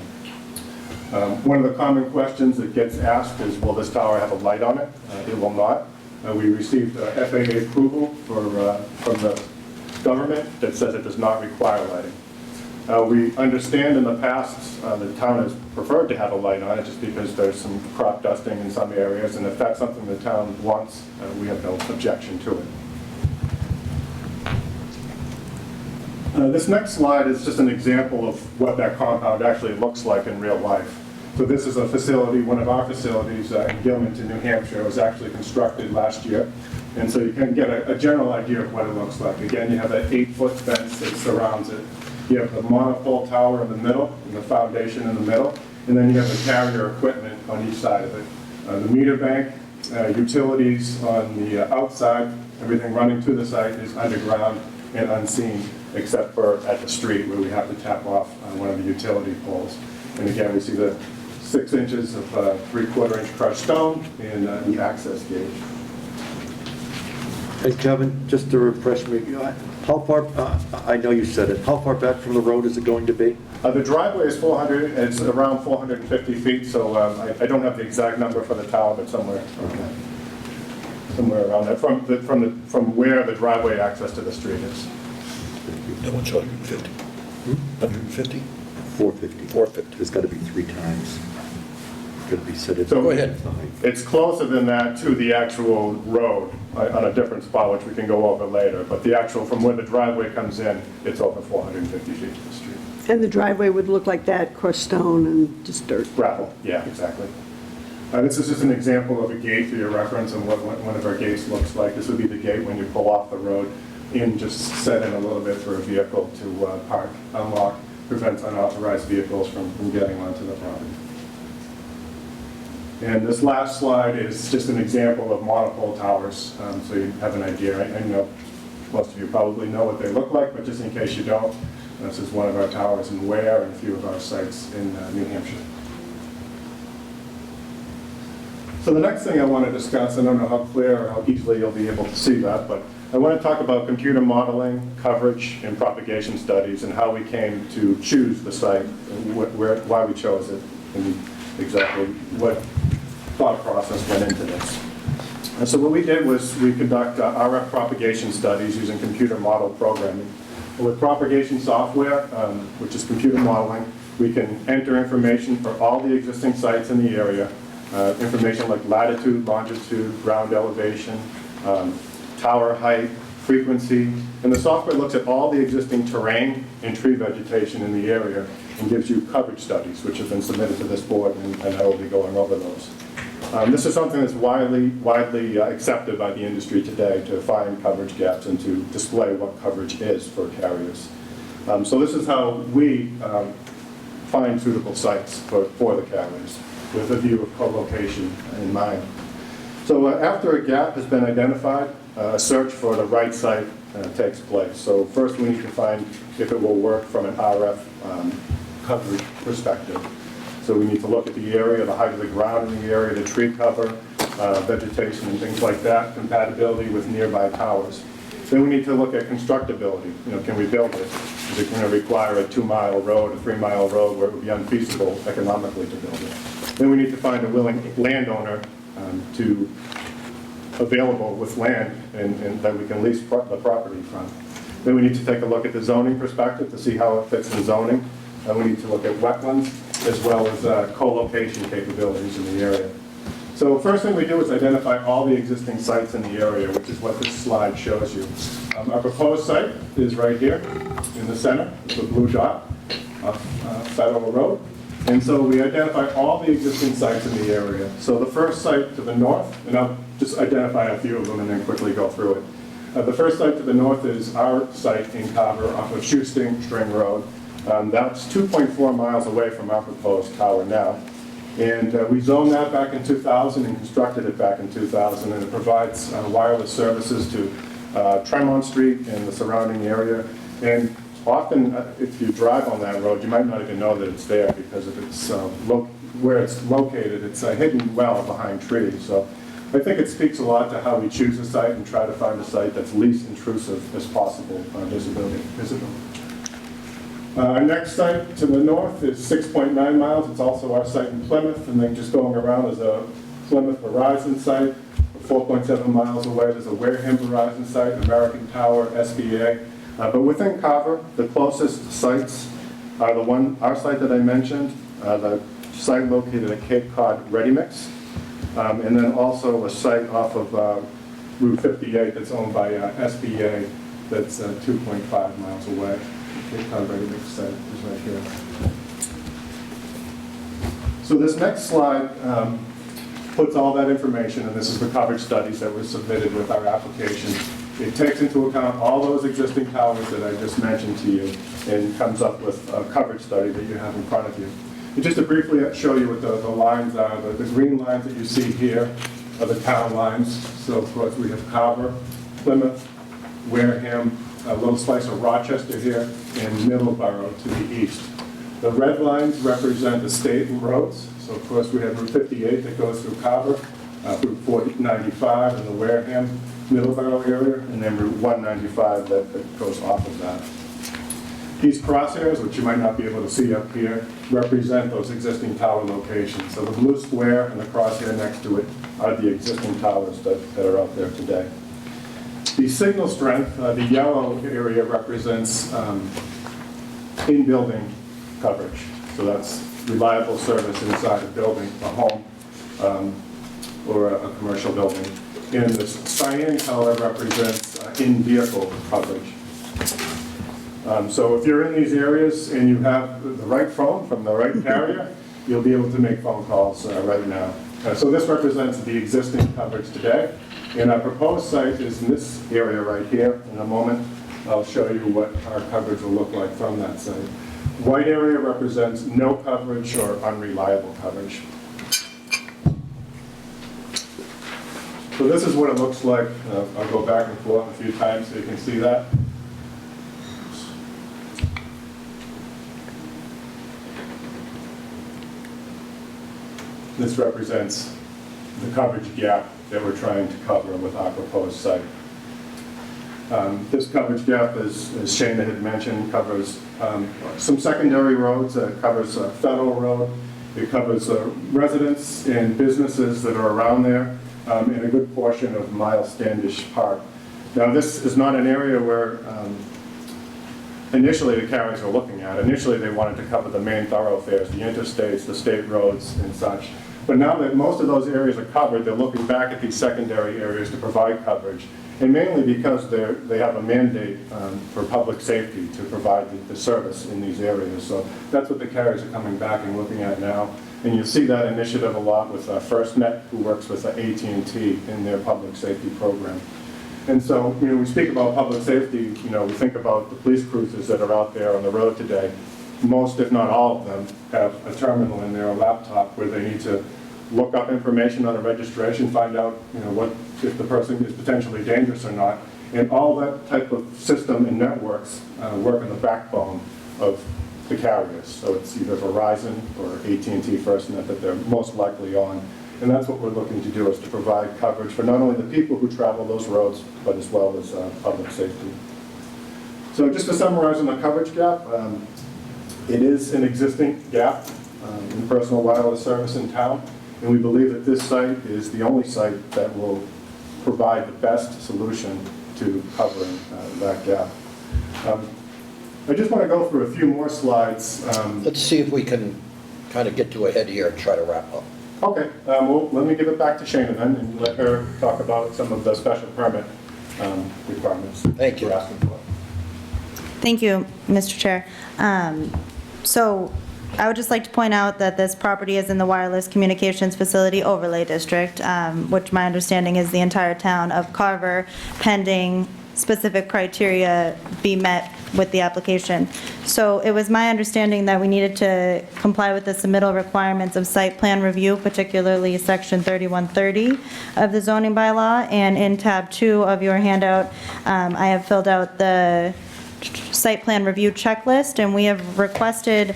One of the common questions that gets asked is, will this tower have a light on it? It will not. We received FAA approval from the government that says it does not require lighting. We understand in the past the town has preferred to have a light on it just because there's some crop dusting in some areas, and if that's something the town wants, we have no objection to it. This next slide is just an example of what that compound actually looks like in real life. So this is a facility, one of our facilities in Gilmanton, New Hampshire. It was actually constructed last year. And so you can get a general idea of what it looks like. Again, you have that 8-foot fence that surrounds it. You have the monopole tower in the middle, and the foundation in the middle, and then you have the carrier equipment on each side of it. The meter bank, utilities on the outside, everything running to the site is underground and unseen, except for at the street where we have to tap off one of the utility poles. And again, we see the 6 inches of 3/4 inch crushed stone and the access gauge. Hey, Kevin, just to refresh me, how far, I know you said it, how far back from the road is it going to be? The driveway is 400, it's around 450 feet, so I don't have the exact number for the tower, but somewhere around there, from where the driveway access to the street is. No, it's 150. 150? 450. 450. There's got to be 3 times. Got to be set at. So go ahead. It's closer than that to the actual road on a different spot, which we can go over later. But the actual, from where the driveway comes in, it's over 450 feet to the street. And the driveway would look like that, crushed stone and just dirt. Gravel, yeah, exactly. This is just an example of a gate for your reference and what one of our gates looks like. This would be the gate when you pull off the road and just set in a little bit for a vehicle to park, unlock, prevents unauthorized vehicles from getting onto the property. And this last slide is just an example of monopole towers, so you have an idea. I know most of you probably know what they look like, but just in case you don't, this is one of our towers in Ware and a few of our sites in New Hampshire. So the next thing I want to discuss, I don't know how clear or how easily you'll be able to see that, but I want to talk about computer modeling, coverage, and propagation studies, and how we came to choose the site, and why we chose it, and exactly what thought process went into this. And so what we did was we conduct RF propagation studies using computer model programming. And with propagation software, which is computer modeling, we can enter information for all the existing sites in the area, information like latitude, longitude, ground elevation, tower height, frequency, and the software looks at all the existing terrain and tree vegetation in the area and gives you coverage studies, which have been submitted to this board, and I will be going over those. This is something that's widely accepted by the industry today to find coverage gaps and to display what coverage is for carriers. So this is how we find suitable sites for the carriers, with a view of co-location in mind. So So after a gap has been identified, a search for the right site takes place. So first we need to find if it will work from an RF coverage perspective. So we need to look at the area, the height of the ground in the area, the tree cover, vegetation and things like that, compatibility with nearby towers. Then we need to look at constructability. Can we build it? Is it going to require a 2-mile road, a 3-mile road where it would be unfeasible economically to build it? Then we need to find a willing landowner available with land and that we can lease the property from. Then we need to take a look at the zoning perspective to see how it fits in zoning. And we need to look at wetlands as well as co-location capabilities in the area. So first thing we do is identify all the existing sites in the area, which is what this slide shows you. Our proposed site is right here in the center, it's a blue dot off Federal Road. And so we identify all the existing sites in the area. So the first site to the north, and I'll just identify a few of them and then quickly go through it. The first site to the north is our site in Carver off of Shoestring Road. That's 2.4 miles away from our proposed tower now. And we zoned that back in 2000 and constructed it back in 2000, and it provides wireless services to Tremont Street and the surrounding area. And often, if you drive on that road, you might not even know that it's there because if it's where it's located, it's hidden well behind trees. So I think it speaks a lot to how we choose a site and try to find a site that's least intrusive as possible visible. Our next site to the north is 6.9 miles. It's also our site in Plymouth, and then just going around is a Plymouth Verizon site. 4.7 miles away, there's a Wareham Verizon site, American Tower, SBA. But within Carver, the closest sites are our site that I mentioned, the site located at Cape Cod Ready Mix, and then also a site off of Route 58 that's owned by SBA that's 2.5 miles away. Cape Cod Ready Mix site is right here. So this next slide puts all that information, and this is the coverage studies that were submitted with our application. It takes into account all those existing towers that I just mentioned to you and comes up with a coverage study that you have in front of you. And just to briefly show you what the lines are, the green lines that you see here are the town lines. So of course we have Carver, Plymouth, Wareham, a little slice of Rochester here, and Middleborough to the east. The red lines represent the state roads. So of course we have Route 58 that goes through Carver, Route 495 in the Wareham, Middleborough area, and then Route 195 that goes off of that. These crosshairs, which you might not be able to see up here, represent those existing tower locations. So the blue square and the crosshair next to it are the existing towers that are out there today. The signal strength, the yellow area represents in-building coverage. So that's reliable service inside a building, a home, or a commercial building. And the cyan color represents in-vehicle coverage. So if you're in these areas and you have the right phone from the right carrier, you'll be able to make phone calls right now. So this represents the existing coverage today. And our proposed site is in this area right here. In a moment, I'll show you what our coverage will look like from that site. White area represents no coverage or unreliable coverage. So this is what it looks like. I'll go back and forth a few times so you can see that. This represents the coverage gap that we're trying to cover with our proposed site. This coverage gap, as Shana had mentioned, covers some secondary roads. It covers Federal Road. It covers residents and businesses that are around there, and a good portion of Miles Standish Park. Now, this is not an area where initially the carriers were looking at. Initially, they wanted to cover the main thoroughfares, the interstates, the state roads, and such. But now that most of those areas are covered, they're looking back at these secondary areas to provide coverage, and mainly because they have a mandate for public safety to provide the service in these areas. So that's what the carriers are coming back and looking at now. And you see that initiative a lot with FirstNet, who works with AT&T in their public safety program. And so, we speak about public safety, we think about the police cruisers that are out there on the road today. Most, if not all of them, have a terminal in their laptop where they need to look up information on a registration, find out, what, if the person is potentially dangerous or not. And all that type of system and networks work on the backbone of the carriers. So it's either Verizon or AT&T FirstNet that they're most likely on. And that's what we're looking to do, is to provide coverage for not only the people who travel those roads, but as well as public safety. So just to summarize on the coverage gap, it is an existing gap in personal wireless service in town, and we believe that this site is the only site that will provide the best solution to covering that gap. I just want to go through a few more slides. Let's see if we can kind of get to a head here and try to wrap up. Okay, well, let me give it back to Shana then, and let her talk about some of the special permit requirements. Thank you. We're asking for. Thank you, Mr. Chair. So I would just like to point out that this property is in the Wireless Communications Facility Overlay District, which my understanding is the entire town of Carver, pending specific criteria be met with the application. So it was my understanding that we needed to comply with the submittal requirements of site plan review, particularly section 3130 of the zoning bylaw. And in tab 2 of your handout, I have filled out the site plan review checklist, and we have requested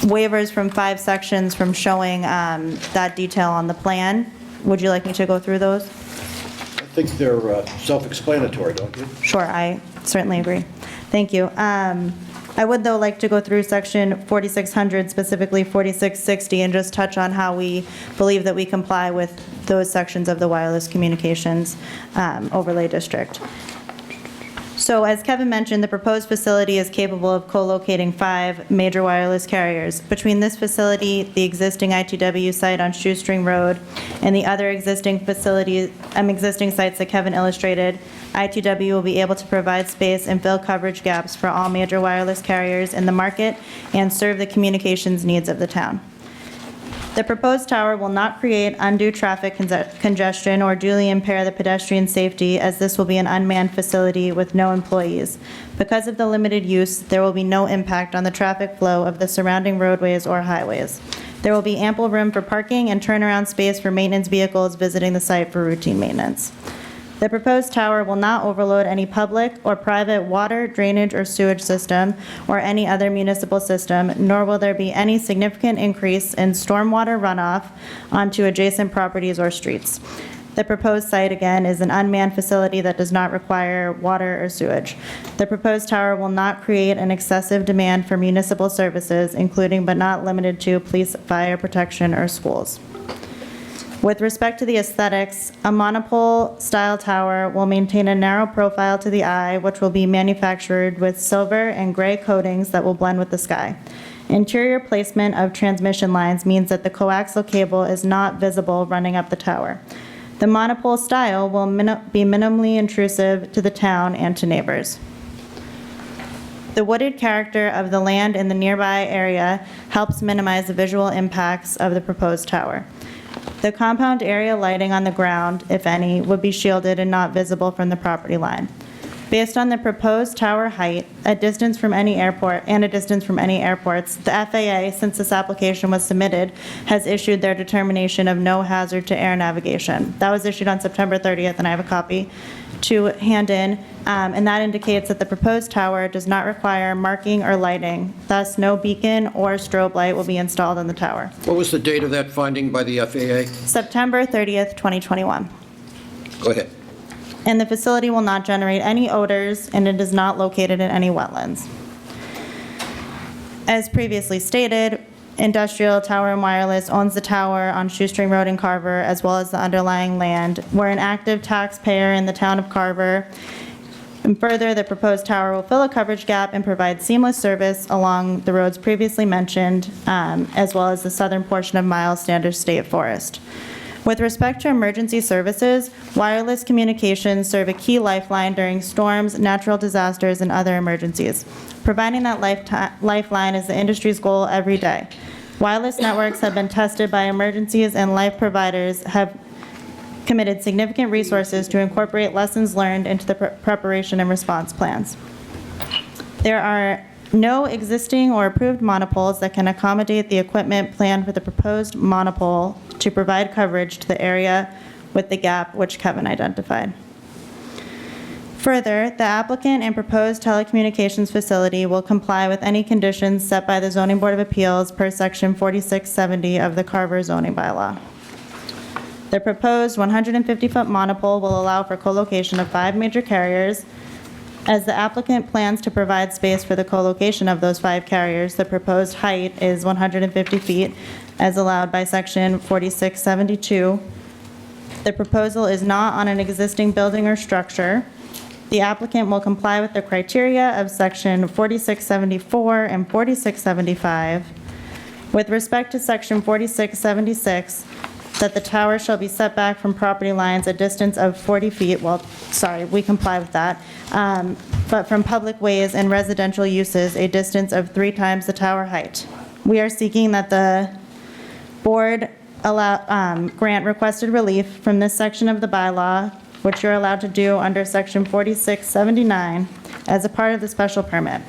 waivers from 5 sections from showing that detail on the plan. Would you like me to go through those? I think they're self-explanatory, don't you? Sure, I certainly agree. Thank you. I would, though, like to go through section 4600, specifically 4660, and just touch on how we believe that we comply with those sections of the Wireless Communications Overlay District. So as Kevin mentioned, the proposed facility is capable of co-locating 5 major wireless carriers. Between this facility, the existing ITW site on Shoestring Road, and the other existing sites that Kevin illustrated, ITW will be able to provide space and fill coverage gaps for all major wireless carriers in the market and serve the communications needs of the town. The proposed tower will not create undue traffic congestion or duly impair the pedestrian safety, as this will be an unmanned facility with no employees. Because of the limited use, there will be no impact on the traffic flow of the surrounding roadways or highways. There will be ample room for parking and turnaround space for maintenance vehicles visiting the site for routine maintenance. The proposed tower will not overload any public or private water, drainage, or sewage system or any other municipal system, nor will there be any significant increase in stormwater runoff onto adjacent properties or streets. The proposed site, again, is an unmanned facility that does not require water or sewage. The proposed tower will not create an excessive demand for municipal services, including but not limited to police, fire protection, or schools. With respect to the aesthetics, a monopole-style tower will maintain a narrow profile to the eye, which will be manufactured with silver and gray coatings that will blend with the sky. Interior placement of transmission lines means that the coaxial cable is not visible running up the tower. The monopole style will be minimally intrusive to the town and to neighbors. The wooded character of the land in the nearby area helps minimize the visual impacts of the proposed tower. The compound area lighting on the ground, if any, would be shielded and not visible from the property line. Based on the proposed tower height, a distance from any airports, the FAA, since this application was submitted, has issued their determination of no hazard to air navigation. That was issued on September 30th, and I have a copy to hand in, and that indicates that the proposed tower does not require marking or lighting. Thus, no beacon or strobe light will be installed on the tower. What was the date of that finding by the FAA? September 30th, 2021. Go ahead. And the facility will not generate any odors, and it is not located in any wetlands. As previously stated, Industrial Tower and Wireless owns the tower on Shoestring Road in Carver, as well as the underlying land. We're an active taxpayer in the town of Carver. And further, the proposed tower will fill a coverage gap and provide seamless service along the roads previously mentioned, as well as the southern portion of Miles Standish State Forest. With respect to emergency services, wireless communications serve a key lifeline during storms, natural disasters, and other emergencies. Providing that lifeline is the industry's goal every day. Wireless networks have been tested by emergencies, and life providers have committed significant resources to incorporate lessons learned into the preparation and response plans. There are no existing or approved monopoles that can accommodate the equipment planned for the proposed monopole to provide coverage to the area with the gap which Kevin identified. Further, the applicant and proposed telecommunications facility will comply with any conditions set by the Zoning Board of Appeals per Section 4670 of the Carver zoning bylaw. The proposed 150-foot monopole will allow for co-location of 5 major carriers. As the applicant plans to provide space for the co-location of those 5 carriers, the proposed height is 150 feet as allowed by Section 4672. The proposal is not on an existing building or structure. The applicant will comply with the criteria of Section 4674 and 4675. With respect to Section 4676, that the tower shall be set back from property lines a distance of 40 feet, well, sorry, we comply with that, but from public ways and residential uses, a distance of 3 times the tower height. We are seeking that the board grant requested relief from this section of the bylaw, which you're allowed to do under Section 4679 as a part of the special permit.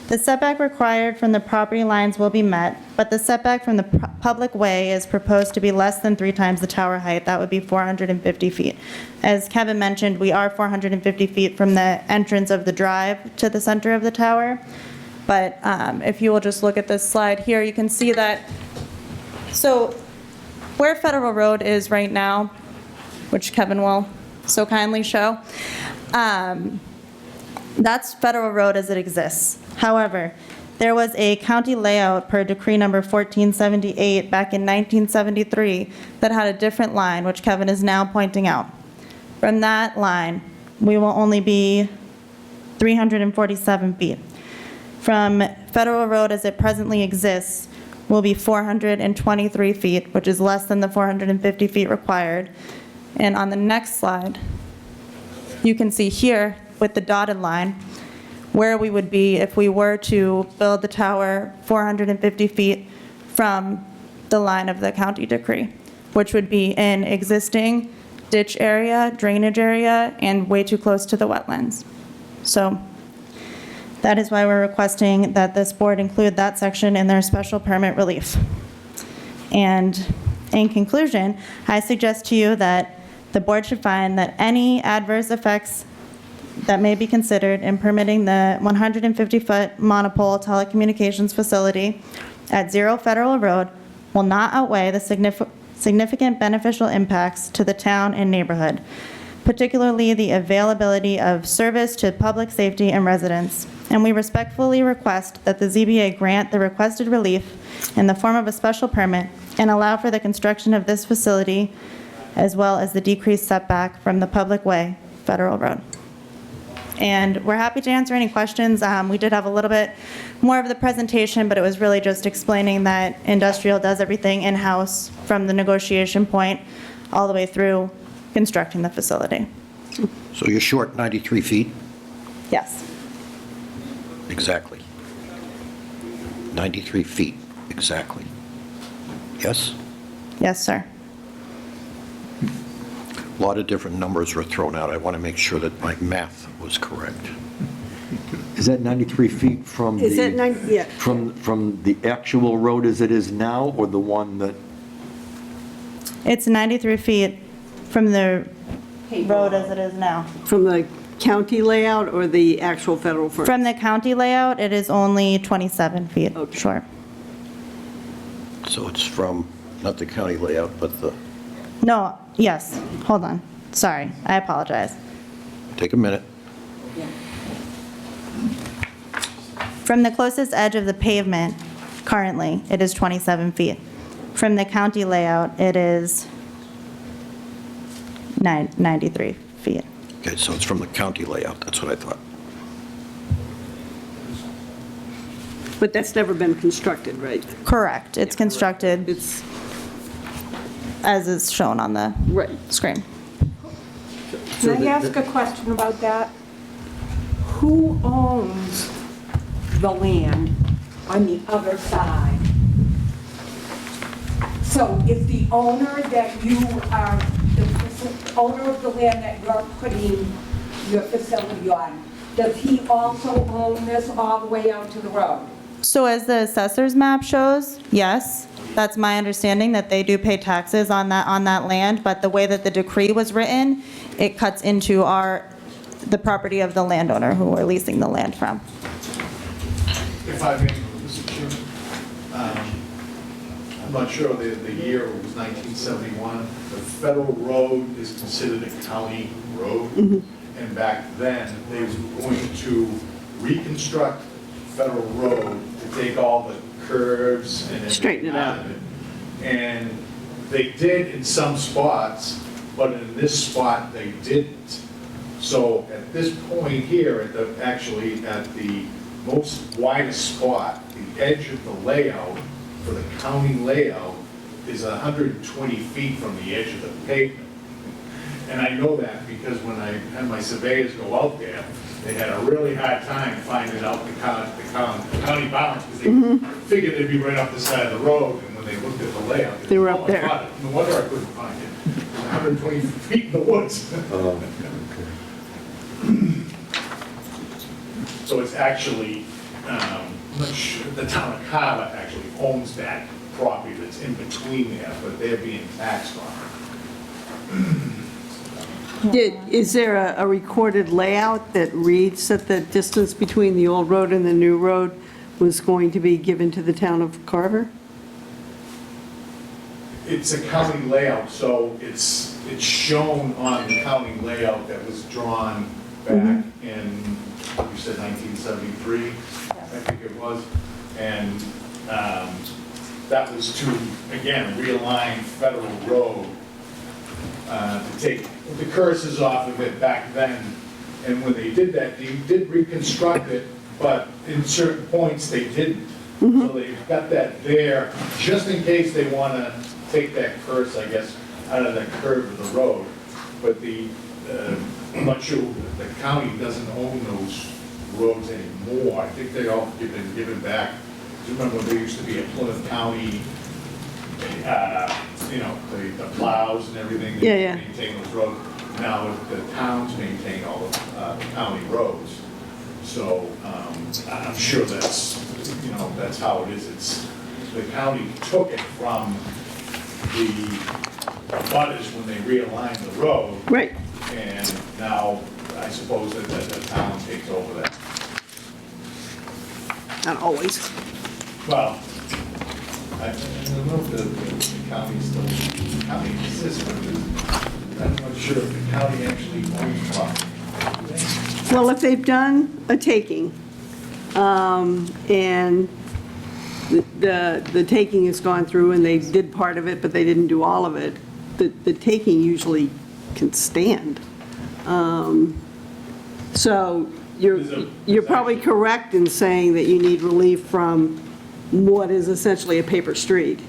The setback required from the property lines will be met, but the setback from the public way is proposed to be less than 3 times the tower height. That would be 450 feet. As Kevin mentioned, we are 450 feet from the entrance of the drive to the center of the tower. But if you will just look at this slide here, you can see that, so where Federal Road is right now, which Kevin will so kindly show, that's Federal Road as it exists. However, there was a county layout per decree number 1478 back in 1973 that had a different line, which Kevin is now pointing out. From that line, we will only be 347 feet. From Federal Road as it presently exists will be 423 feet, which is less than the 450 feet required. And on the next slide, you can see here with the dotted line where we would be if we were to build the tower 450 feet from the line of the county decree, which would be in existing ditch area, drainage area, and way too close to the wetlands. So that is why we're requesting that this board include that section in their special permit relief. And in conclusion, I suggest to you that the board should find that any adverse effects that may be considered in permitting the 150-foot monopole telecommunications facility at 0 Federal Road will not outweigh the significant beneficial impacts to the town and neighborhood, particularly the availability of service to public safety and residents. And we respectfully request that the ZBA grant the requested relief in the form of a special permit and allow for the construction of this facility as well as the decreased setback from the public way, Federal Road. And we're happy to answer any questions. We did have a little bit more of the presentation, but it was really just explaining that industrial does everything in-house from the negotiation point all the way through constructing the facility. So you're short 93 feet? Yes. Exactly. 93 feet, exactly. Yes? Yes, sir. A lot of different numbers were thrown out. I want to make sure that my math was correct. Is that 93 feet from Is that the, 90, yeah. from the actual road as it is now, or the one that, It's 93 feet from the road as it is now. From the county layout or the actual federal firm? From the county layout, it is only 27 feet Okay. short. So it's from, not the county layout, but the, No, yes, hold on. Sorry, I apologize. take a minute. From the closest edge of the pavement, currently, it is 27 feet. From the county layout, it is 93 feet. Okay, so it's from the county layout, that's what I thought. But that's never been constructed, right? Correct, it's constructed It's, as is shown on the right. screen. Can I ask a question about that? Who owns the land on the other side? So is the owner that you are, the owner of the land that you're putting your facility on, does he also own this all the way out to the road? So as the assessor's map shows, yes, That's my understanding, that they do pay taxes on that land, but the way that the decree was written, it cuts into the property of the landowner who we're leasing the land from. If I may, Mr. Chairman, I'm not sure the year, it was 1971. The federal road is considered a county road. And back then, they were going to reconstruct Federal Road to take all the curves and Straighten it everything out of it. And they did in some spots, but in this spot, they didn't. So at this point here, actually at the most widest spot, the edge of the layout for the county layout is 120 feet from the edge of the pavement. And I know that because when I had my surveyors go out there, they had a really hard time finding out the county bounds because they figured they'd be right up the side of the road, and when they looked at the layout, They were up there. No wonder I couldn't find it. It was 120 feet in the woods. So it's actually, I'm not sure, the town of Carver actually owns that property that's in between there, but they're being taxed on it. Is there a recorded layout that reads that the distance between the old road and the new road was going to be given to the town of Carver? It's a county layout, so it's shown on the county layout that was drawn back in, you said 1973, I think it was. And that was to, again, realign Federal Road to take the curses off of it back then. And when they did that, they did reconstruct it, but in certain points they didn't. So they've got that there, just in case they want to take that curse, I guess, out of that curve of the road. But I'm not sure, the county doesn't own those roads anymore. I think they all been given back. Do you remember when there used to be a Plymouth County, the plows and everything? Yeah, yeah. They maintain those roads. Now the towns maintain all the county roads. So I'm sure that's how it is. It's, the county took it from the butters when they realigned the road. Right. And now I suppose that the town takes over that. Not always. Well, I don't know if the county still, the county exists, but I'm not sure if the county actually owns property. Well, if they've done a taking, and the taking has gone through and they did part of it, but they didn't do all of it, the taking usually can stand. So you're probably correct in saying that you need relief from what is essentially a paper street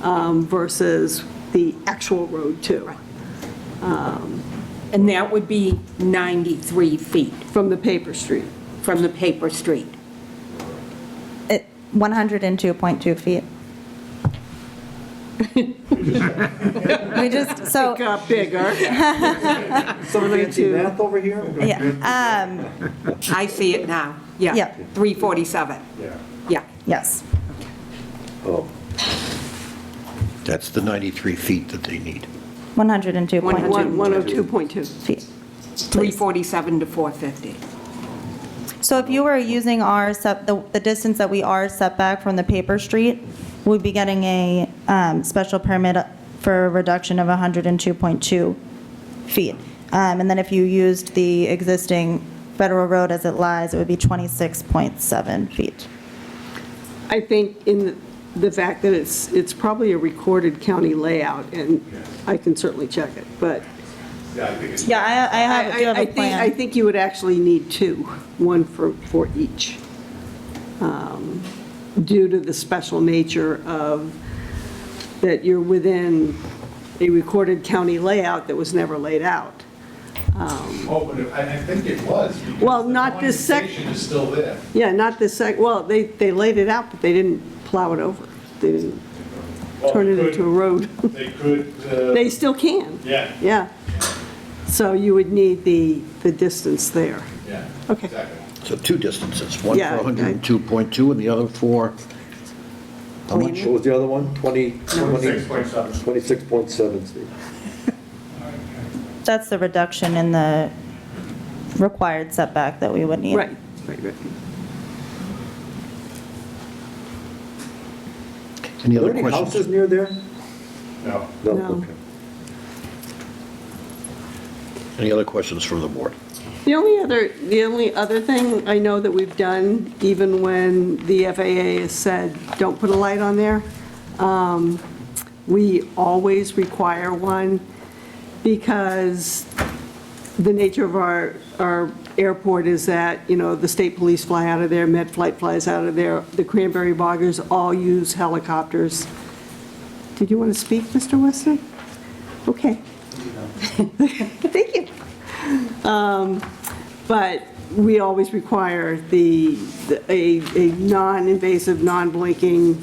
versus the actual road too. And that would be 93 feet From the paper street. from the paper street. 102.2 feet. We just, so, It got bigger. Some fancy math over here? yeah, I see it now. Yeah. Yeah. 347. Yeah. Yeah. yes. Oh, That's the 93 feet that they need. 102.2 102.2. feet. 347 to 450. So if you were using the distance that we are set back from the paper street, we'd be getting a special permit for a reduction of 102.2 feet. And then if you used the existing federal road as it lies, it would be 26.7 feet. I think in the fact that it's probably a recorded county layout, and I can certainly check it, but Yeah, I think it's. Yeah, I do have a I plan. think you would actually need two, one for each, due to the special nature of that you're within a recorded county layout that was never laid out. Oh, but I think it was. because Well, the not this condensation is still there. Yeah, not this well, they laid it out, but they didn't plow it over. They didn't Well, turn it they into a could- road. They could, They still can. yeah, Yeah. So you would need the distance there. yeah. Okay. Exactly. So two distances, one Yeah, for 102.2 and the other for, How much? What was the other one? 26.7. 26.7, Steve. That's the reduction in the required setback that we would need. Right. Any Are there other any questions? houses near there? No. No. Okay. Any other questions from the board? The only other thing I know that we've done, even when the FAA has said, don't put a light on there, we always require one because the nature of our airport is that, you know, the state police fly out of there, Med Flight flies out of there, the Cranberry Boggers all use helicopters. Did you want to speak, Mr. Weston? Okay. Thank you. But we always require a non-invasive, non-blinking,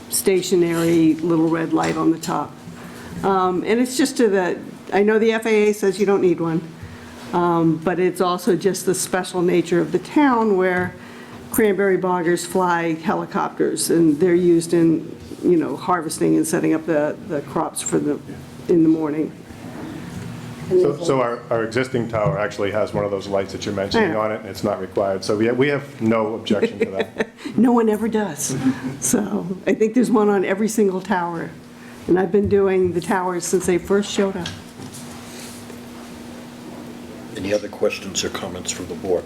stationary little red light on the top. And it's just I know the FAA says you don't need one, but it's also just the special nature of the town where Cranberry Boggers fly helicopters, and they're used in, you know, harvesting and setting up the crops in the morning. So our existing tower actually has one of those lights that you're mentioning on it, and it's not required. So we have no objection to that. No one ever does. So I think there's one on every single tower. And I've been doing the towers since they first showed up. Any other questions or comments from the board?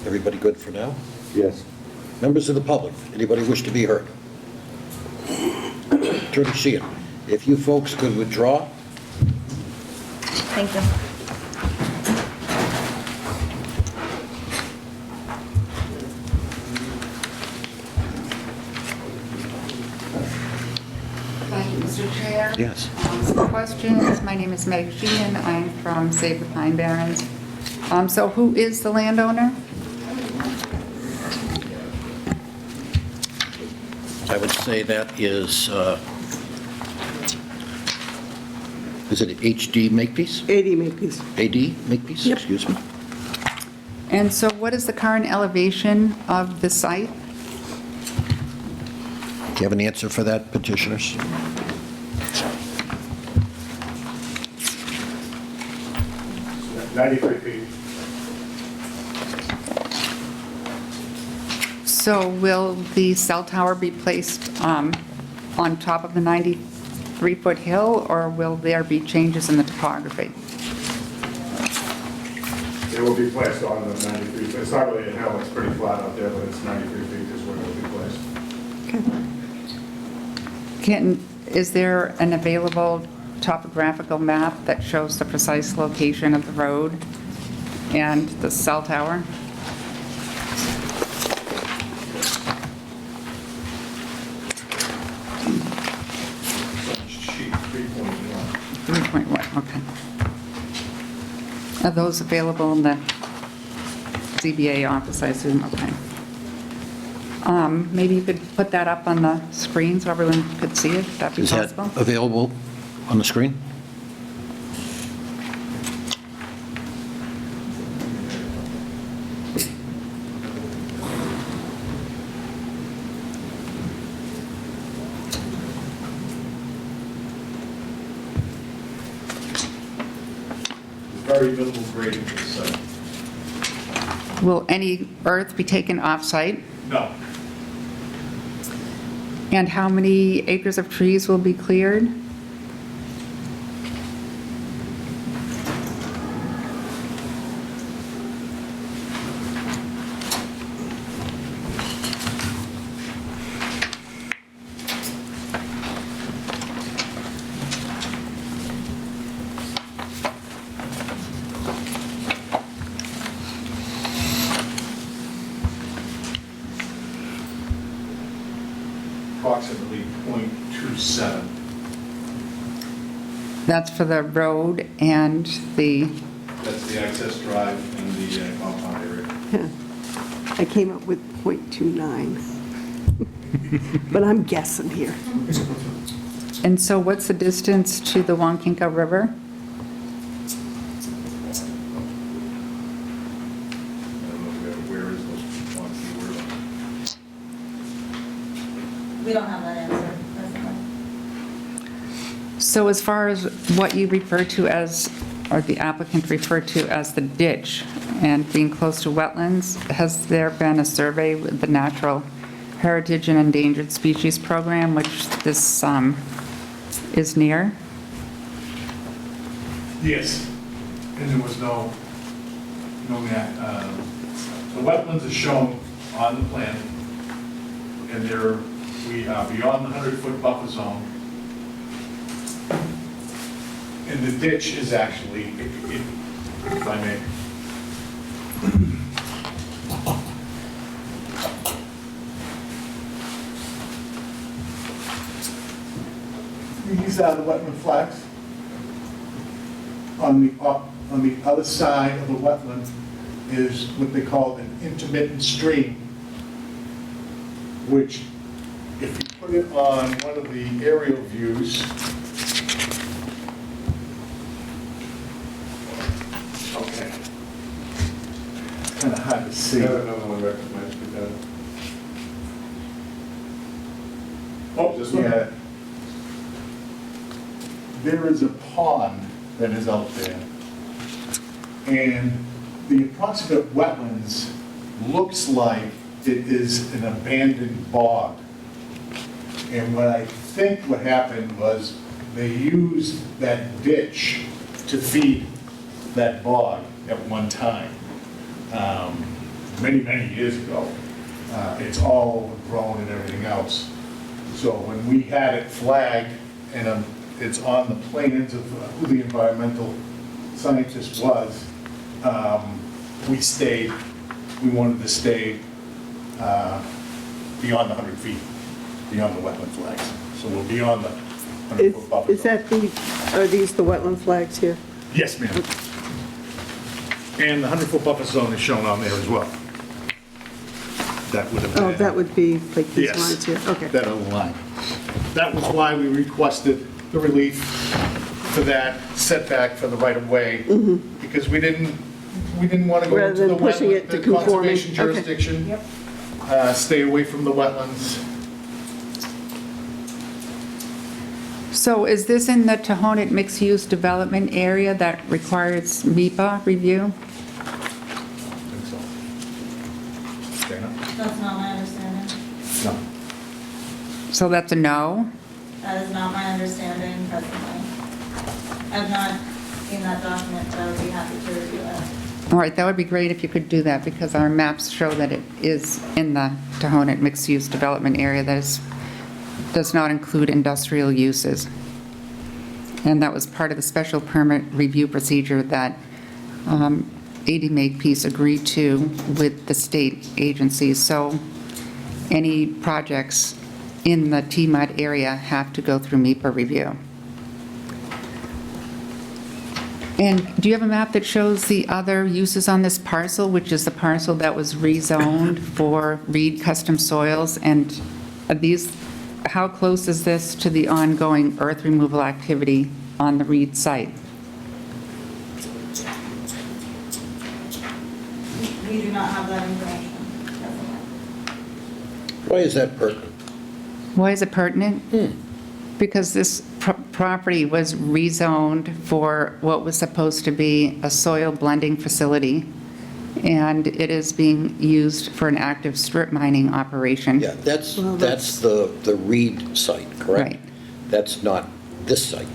Everybody good for now? Yes. Members of the public, anybody wish to be heard? Attorney Sheehan, if you folks could withdraw. Thank you. Thank you, Mr. Chair. Yes. Some questions. My name is Meg Sheehan. I'm from Save the Pine Barrens. So who is the landowner? I would say that is it HD Makepeace? AD Makepeace. AD Makepeace, Yep. excuse me. And so what is the current elevation of the site? Do you have an answer for that, petitioners? Yeah, 93 feet. So will the cell tower be placed on top of the 93-foot hill, or will there be changes in the topography? It will be placed on the 93 feet. It's not really a hill, it's pretty flat out there, but it's 93 feet is where it will be placed. Is there an available topographical map that shows the precise location of the road and the cell tower? Sheet 3.1. 3.1, okay. Are those available in the ZBA office, I assume? Okay. Maybe you could put that up on the screen so everyone could see it, if that'd be Is that possible? available on the screen? Very minimal grading to the site. Will any earth be taken off-site? No. And how many acres of trees will be cleared? Approximately 0.27. That's for the road and the, That's the access drive and the compound area. I came up with .29. But I'm guessing here. and so what's the distance to the Wankenka River? I don't know where is those ones you were. We don't have that answer presently. So as far as what you refer to as, or the applicant referred to as the ditch and being close to wetlands, has there been a survey with the Natural Heritage and Endangered Species Program, which this is near? Yes, and there was no the wetlands are shown on the plan, and we are beyond the 100-foot buffer zone. And the ditch is actually, if I may. These are the wetland flags. On the other side of the wetland is what they call an intermittent stream, which, if you put it on one of the aerial views, okay, kind of hard to see. Oh, this one. Yeah. There is a pond that is out there, and the approximate wetlands looks like it is an abandoned bog. And what I think what happened was they used that ditch to feed that bog at one time, many, many years ago. It's all overgrown and everything else. So when we had it flagged, and it's on the plans of who the environmental scientist was, we wanted to stay beyond the 100 feet, beyond the wetland flags. So we're beyond the 100-foot buffer. Is that are these the wetland flags here? Yes, ma'am. And the 100-foot buffer zone is shown on there as well. That would have been. Oh, that would be like these Yes, lines here, okay. that other line. That was why we requested the relief for that setback for the right-of-way, because we didn't want to go Rather into the than pushing wetland, it to the conforming. conservation Okay. jurisdiction. Stay away from the wetlands. So is this in the Tohonet mixed-use development area that requires MIPA review? I think so. Dana? That's not my understanding. No. So that's a no? That is not my understanding presently. I've not seen that document, but I would be happy to review it. All right, that would be great if you could do that, because our maps show that it is in the Tohonet mixed-use development area that does not include industrial uses. And that was part of the special permit review procedure that 80 Makepeace agreed to with the state agencies. So any projects in the TMUD area have to go through MIPA review. And do you have a map that shows the other uses on this parcel, which is the parcel that was rezoned for Reed Custom Soils? And how close is this to the ongoing earth removal activity on the Reed site? We do not have that information presently. Why is that pertinent? Why is it pertinent? Because this property was rezoned for what was supposed to be a soil blending facility, and it is being used for an active strip mining operation. Yeah, that's the Reed site, correct? Right. That's not this site.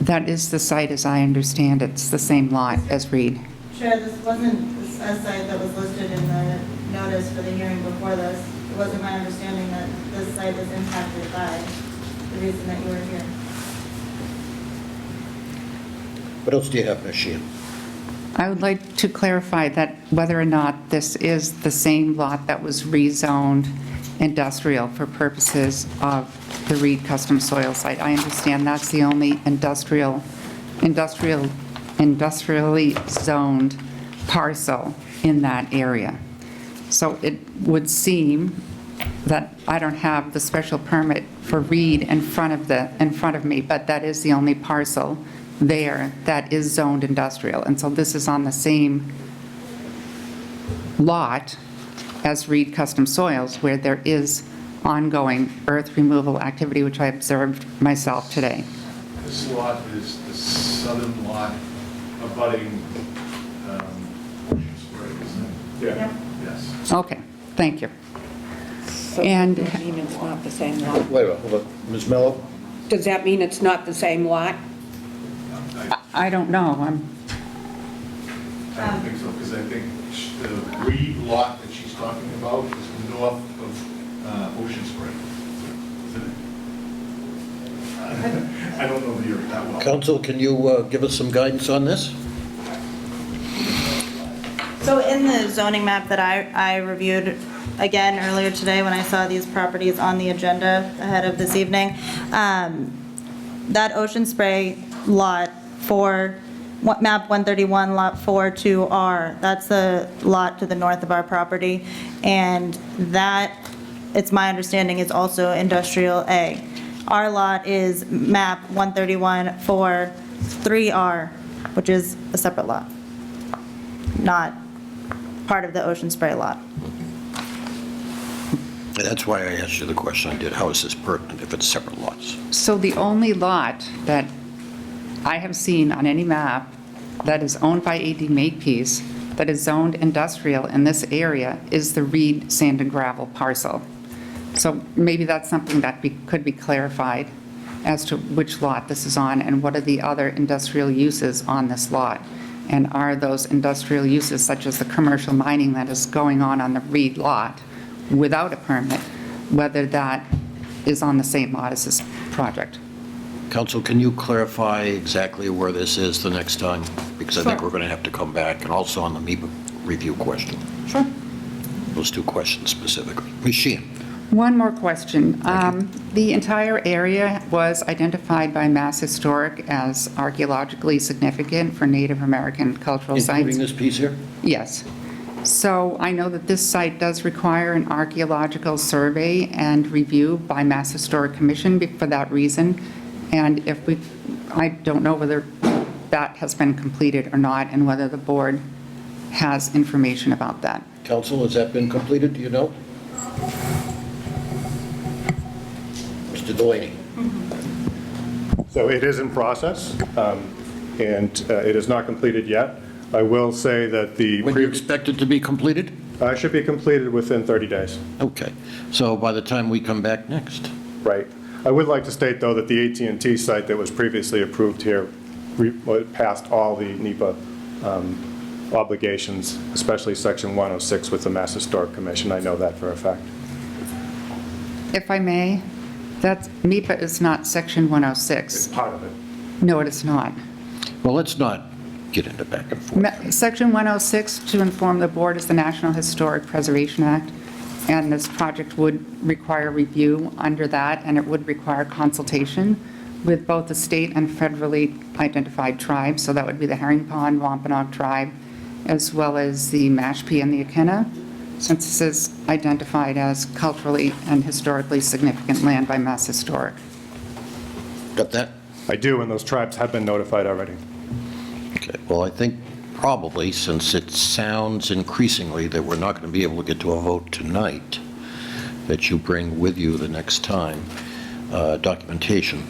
That is the site, as I understand it. It's the same lot as Reed. Chair, this wasn't a site that was listed in the notice for the hearing before this. It wasn't my understanding that this site was impacted by the reason that you were here. What else do you have, Ms. Sheehan? I would like to clarify that whether or not this is the same lot that was rezoned industrial for purposes of the Reed Custom Soil site. I understand that's the only industrially zoned parcel in that area. So it would seem that I don't have the special permit for Reed in front of me, but that is the only parcel there that is zoned industrial. And so this is on the same lot as Reed Custom Soils, where there is ongoing earth removal activity, which I observed myself today. This lot is the southern lot abutting Ocean Spray, isn't it? Yeah. Yes. Okay, thank you. So And- does that mean it's not the same lot? Wait a minute, hold on. Ms. Mello? Does that mean it's not the same lot? I don't know, I don't think so, because I think the Reed lot that she's talking about is north of Ocean Spray, isn't it? I don't know the area that well. Counsel, can you give us some guidance on this? So in the zoning map that I reviewed again earlier today when I saw these properties on the agenda ahead of this evening, that Ocean Spray lot for map 131, lot 42R, that's the lot to the north of our property. And that, it's my understanding, is also industrial A. Our lot is map 131 for 3R, which is a separate lot, not part of the Ocean Spray lot. That's why I asked you the question I did. How is this pertinent if it's separate lots? so the only lot that I have seen on any map that is owned by AD Makepeace that is zoned industrial in this area is the Reed Sand and Gravel parcel. So maybe that's something that could be clarified as to which lot this is on and what are the other industrial uses on this lot. And are those industrial uses, such as the commercial mining that is going on the Reed lot without a permit, whether that is on the same lot as this project? Counsel, can you clarify exactly where this is the next time? Because I think Sure. we're going to have to come back, and also on the MEPA review question. Sure. Those two questions specifically. Ms. Sheehan? One more question. The entire area was identified by Mass Historic as archaeologically significant for Native American cultural sites. Including this piece here? Yes. So I know that this site does require an archaeological survey and review by Mass Historic Commission for that reason. And I don't know whether that has been completed or not, and whether the board has information about that. Counsel, has that been completed, do you know? Mr. Delaney? So it is in process, and it is not completed yet. I will say that the... When do you expect it to be completed? Should be completed within 30 days. Okay, so by the time we come back next. Right. I would like to state, though, that the AT&T site that was previously approved here passed all the NEPA obligations, especially Section 106 with the Mass Historic Commission. I know that for a fact. If I may, NEPA is not Section 106. It's part of it. No, it is not. Well, let's not get into back and forth. Section 106, to inform the board, is the National Historic Preservation Act, and this project would require review under that, and it would require consultation with both the state and federally identified tribes, so that would be the Herring Pond Wampanoag tribe, as well as the Mashpee and the Akinna, since this is identified as culturally and historically significant land by Mass Historic. Got that? I do, and those tribes have been notified already. Okay, well, I think probably, since it sounds increasingly that we're not going to be able to get to a vote tonight, that you bring with you the next time documentation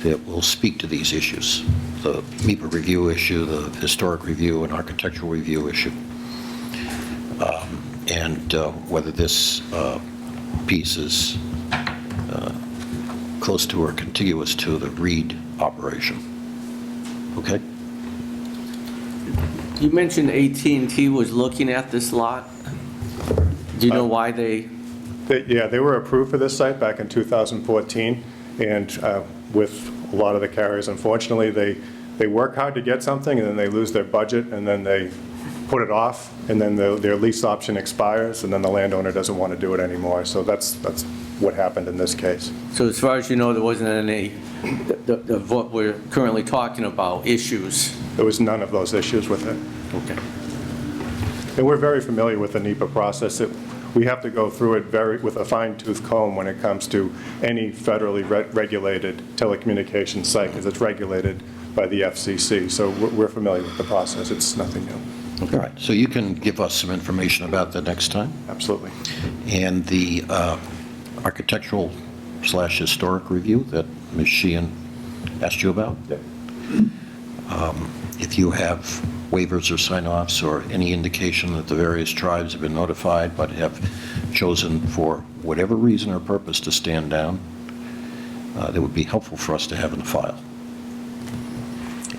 that will speak to these issues, the MEPA review issue, the historic review and architectural review issue, and whether this piece is close to or contiguous to the Reed operation. Okay? You mentioned AT&T was looking at this lot. Do you know why they? Yeah, they were approved for this site back in 2014, and with a lot of the carriers, unfortunately, they work hard to get something, and then they lose their budget, and then they put it off, and then their lease option expires, and then the landowner doesn't want to do it anymore. So that's what happened in this case. So as far as you know, there wasn't any, what we're currently talking about, issues? There was none of those issues with it. Okay. And we're very familiar with the NEPA process. We have to go through it with a fine-tooth comb when it comes to any federally regulated telecommunications site, because it's regulated by the FCC. So we're familiar with the process. It's nothing new. All right, so you can give us some information about that next time? Absolutely. And the architectural/historic review that Ms. Sheehan asked you about. If you have waivers or sign-offs or any indication that the various tribes have been notified but have chosen for whatever reason or purpose to stand down, that would be helpful for us to have in the file.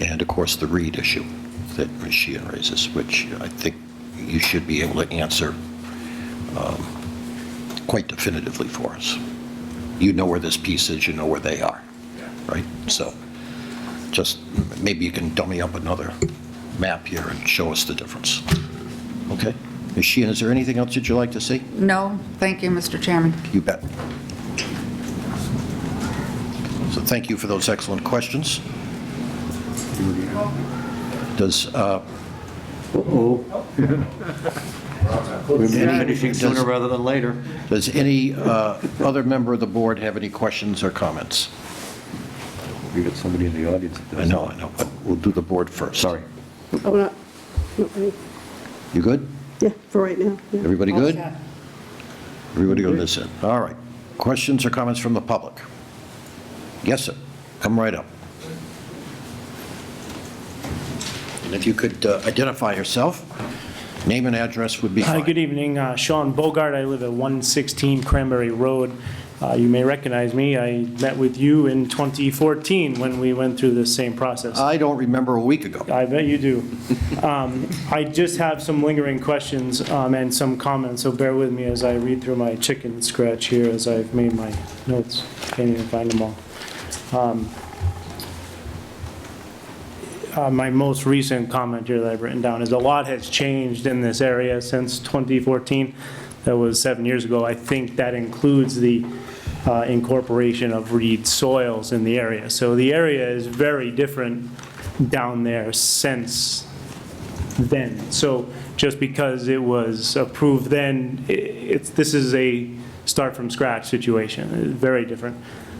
And of course, the Reed issue that Ms. Sheehan raises, which I think you should be able to answer quite definitively for us. You know where this piece is, you know where they are, right? So just maybe you can dummy up another map here and show us the difference. Okay? Ms. Sheehan, is there anything else that you'd like to see? No, thank you, Mr. Chairman. You bet. So thank you for those excellent questions. Does, We're finishing sooner rather than later. does any other member of the board have any questions or comments? We got somebody in the audience. I know, but we'll do the board first. Sorry. Oh, not really. You good? Yeah, for right now, yeah. Everybody good? Everybody go to this end. All right. Questions or comments from the public? Yes, sir. Come right up. And if you could identify yourself, name and address would be Hi, fine. good evening. Sean Bogart. I live at 116 Cranberry Road. You may recognize me. I met with you in 2014 when we went through the same process. I don't remember a week ago. I bet you do. I just have some lingering questions and some comments, so bear with me as I read through my chicken scratch here as I've made my notes. Can't even find them all. My most recent comment here that I've written down is a lot has changed in this area since 2014. That was 7 years ago. I think that includes the incorporation of reed soils in the area. So the area is very different down there since then. So just because it was approved then, this is a start from scratch situation. It's very different.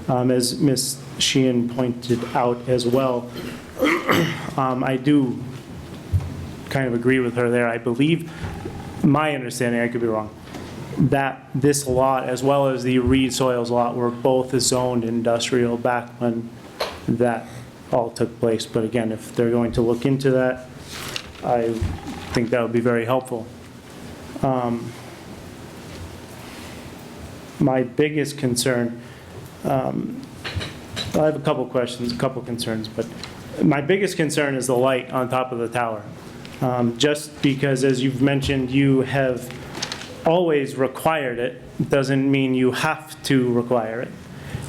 As Ms. Sheehan pointed out as well, I do kind of agree with her there. I believe, my understanding, I could be wrong, that this lot, as well as the Reed Soils lot, were both zoned industrial back when that all took place. But again, if they're going to look into that, I think that would be very helpful. My biggest concern, I have a couple questions, a couple concerns, but my biggest concern is the light on top of the tower. Just because, as you've mentioned, you have always required it, doesn't mean you have to require it.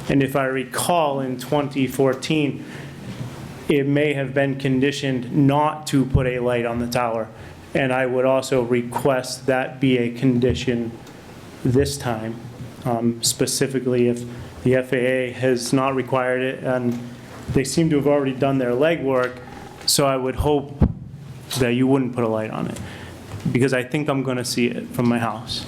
And if I recall, in 2014, it may have been conditioned not to put a light on the tower. And I would also request that be a condition this time, specifically if the FAA has not required it, and they seem to have already done their legwork, so I would hope that you wouldn't put a light on it, because I think I'm going to see it from my house.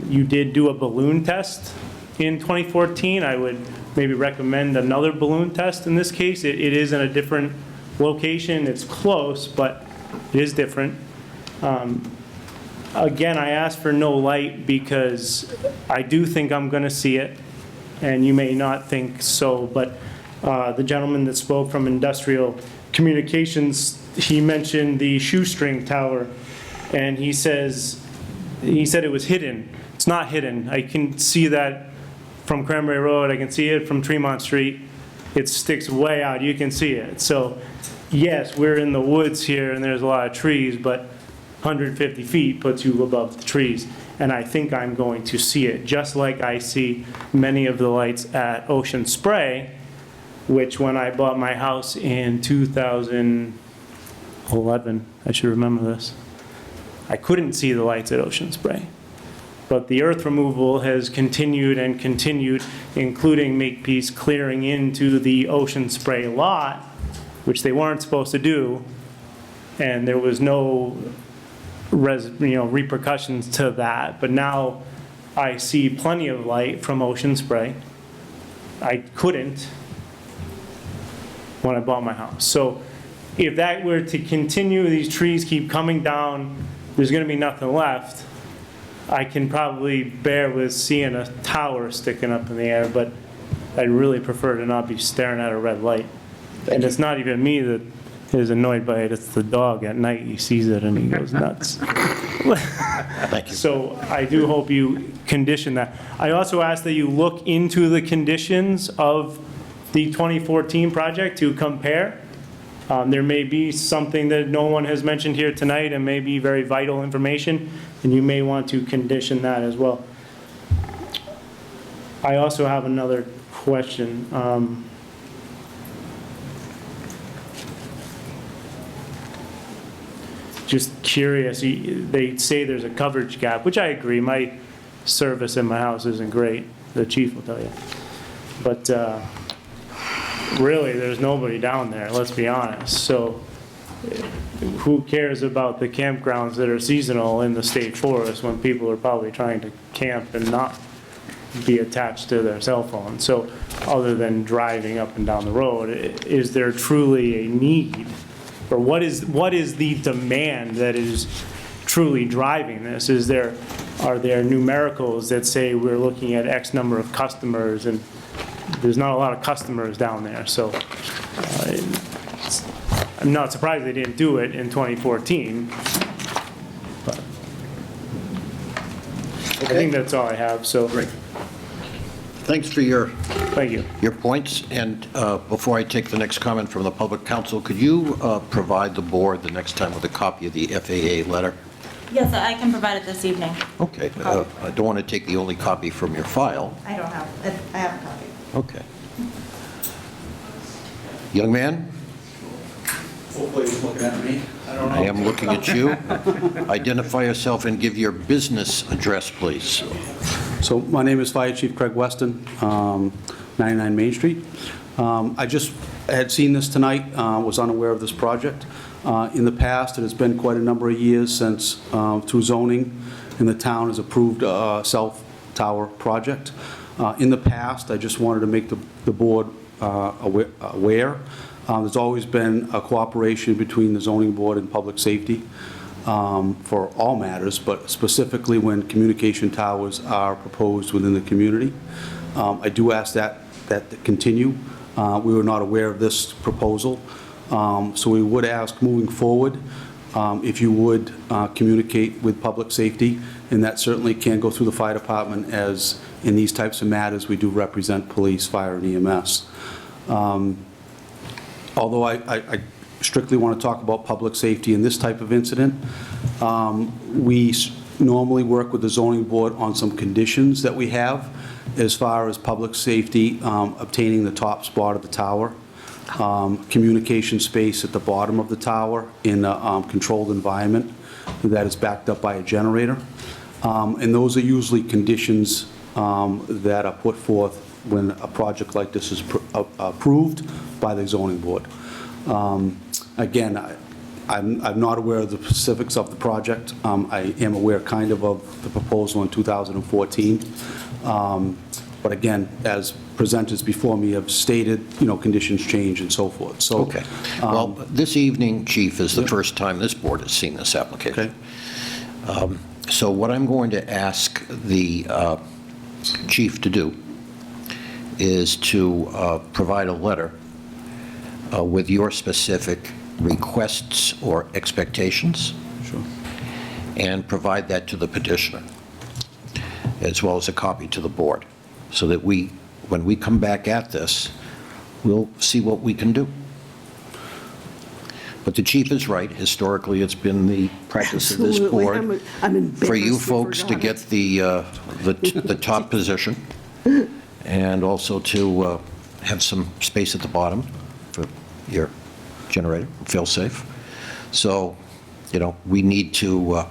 You did do a balloon test in 2014. I would maybe recommend another balloon test in this case. It is in a different location. It's close, but it is different. Again, I asked for no light because I do think I'm going to see it, and you may not think so, but the gentleman that spoke from Industrial Communications, he mentioned the shoestring tower, and he said it was hidden. It's not hidden. I can see that from Cranberry Road. I can see it from Tremont Street. It sticks way out. You can see it. So yes, we're in the woods here, and there's a lot of trees, but 150 feet puts you above the trees. And I think I'm going to see it, just like I see many of the lights at Ocean Spray, which when I bought my house in 2011, I should remember this, I couldn't see the lights at Ocean Spray. But the earth removal has continued and continued, including Makepeace clearing into the Ocean Spray lot, which they weren't supposed to do, and there was no repercussions to that. But now I see plenty of light from Ocean Spray. I couldn't when I bought my house. So if that were to continue, these trees keep coming down, there's going to be nothing left. I can probably bear with seeing a tower sticking up in the air, but I'd really prefer to not be staring at a red light. And it's not even me that is annoyed by it, it's the dog. At night, he sees it and he goes nuts. Thank you. So I do hope you condition that. I also ask that you look into the conditions of the 2014 project to compare. There may be something that no one has mentioned here tonight and may be very vital information, and you may want to condition that as well. I also have another question. Just curious, they say there's a coverage gap, which I agree. My service in my house isn't great, the chief will tell you. But really, there's nobody down there, let's be honest. So who cares about the campgrounds that are seasonal in the state forest when people are probably trying to camp and not be attached to their cell phone? So other than driving up and down the road, is there truly a need? Or what is the demand that is truly driving this? Are there numericals that say we're looking at X number of customers, and there's not a lot of customers down there? So I'm not surprised they didn't do it in 2014. But I think that's all I have, so. Great. Thanks for your Thank you. Your points, and before I take the next comment from the public counsel, could you provide the board the next time with a copy of the FAA letter? Yes, I can provide it this evening. Okay, I don't want to take the only copy from your file. I don't have, I have a copy. Okay. Young man? Hopefully he's looking at me. I don't know. I am looking at you. Identify yourself and give your business address, please. So my name is Fire Chief Craig Weston, 99 Main Street. I just had seen this tonight, was unaware of this project. In the past, it has been quite a number of years since, through zoning, and the town has approved a cell tower project. In the past, I just wanted to make the board aware. There's always been a cooperation between the zoning board and public safety for all matters, but specifically when communication towers are proposed within the community. I do ask that continue. We were not aware of this proposal, so we would ask moving forward if you would communicate with public safety, and that certainly can go through the fire department, as in these types of matters we do represent police, fire, and EMS. Although I strictly want to talk about public safety in this type of incident, we normally work with the zoning board on some conditions that we have as far as public safety, obtaining the top spot of the tower, communication space at the bottom of the tower in a controlled environment that is backed up by a generator. And those are usually conditions that are put forth when a project like this is approved by the zoning board. Again, I'm not aware of the specifics of the project. I am aware kind of the proposal in 2014. But again, as presenters before me have stated, conditions change and so forth. So, okay. Well, this evening, Chief, is the first time this board has seen this application. Okay. So what I'm going to ask the Chief to do is to provide a letter with your specific requests or expectations. Sure. And provide that to the petitioner, as well as a copy to the board, so that when we come back at this, we'll see what we can do. But the chief is right. Historically, it's been the practice of this board for you folks to get the top position, and also to have some space at the bottom for your generator, feel safe. So, we need to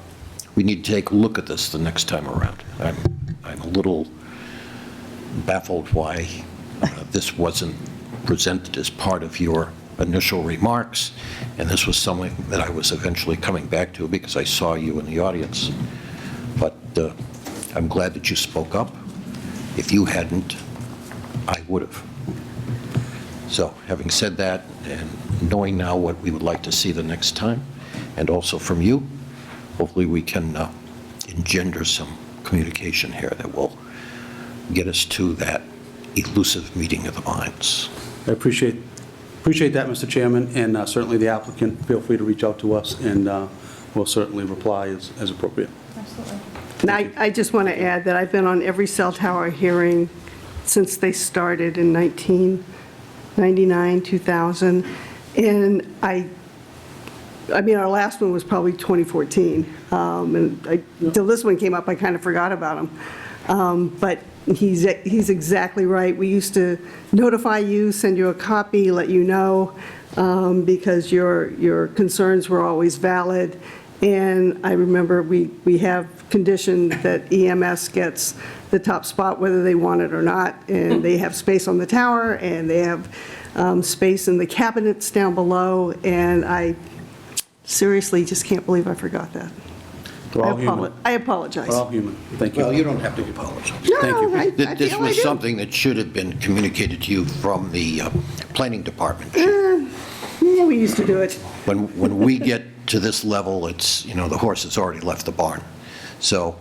take a look at this the next time around. I'm a little baffled why this wasn't presented as part of your initial remarks, and this was something that I was eventually coming back to because I saw you in the audience. But I'm glad that you spoke up. If you hadn't, I would have. So, having said that, and knowing now what we would like to see the next time, and also from you, hopefully we can engender some communication here that will get us to that elusive meeting of the minds. I appreciate that, Mr. Chairman, and certainly the applicant, feel free to reach out to us, and we'll certainly reply as appropriate. Absolutely. And I just want to add that I've been on every cell tower hearing since they started in 1999, 2000, and I mean, our last one was probably 2014, until this one came up, I kind of forgot about him. But he's exactly right. We used to notify you, send you a copy, let you know, because your concerns were always valid. And I remember we have conditioned that EMS gets the top spot whether they want it or not, and they have space on the tower, and they have space in the cabinets down below, and I seriously just can't believe I forgot that. We're all human. I apologize. We're all human. Thank you. Well, you don't have to apologize. No, Thank you. I This feel I was do. something that should have been communicated to you from the planning department. Yeah, we used to do it. When we get to this level, it's, the horse has already left the barn. So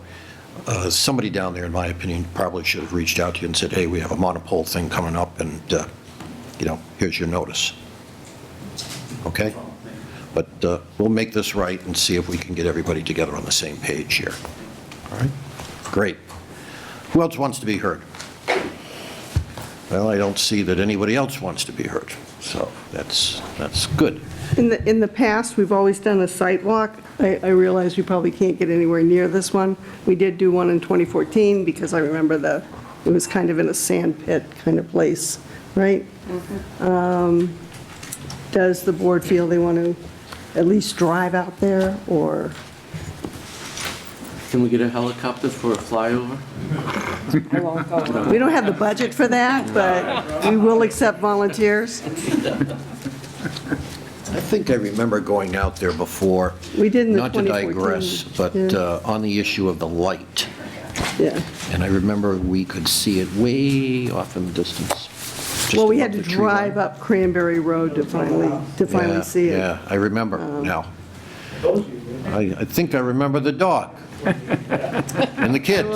somebody down there, in my opinion, probably should have reached out to you and said, hey, we have a monopole thing coming up, and, here's your notice. Okay? But we'll make this right and see if we can get everybody together on the same page here. All right? Great. Who else wants to be heard? Well, I don't see that anybody else wants to be heard, so that's good. In the past, we've always done a site walk. I realize we probably can't get anywhere near this one. We did do one in 2014 because I remember it was kind of in a sand pit kind of place, right? Does the board feel they want to at least drive out there, or? Can we get a helicopter for a flyover? I won't go. We don't have the budget for that, but we will accept volunteers. I think I remember going out there before. We did in the Not to 2014, digress, but yeah. on the issue of the light. Yeah. And I remember we could see it way off in the distance. just Well, we above had to the tree line. drive up Cranberry Road to finally Yeah, see it. Yeah, I remember now. I think I remember the dog and the kids.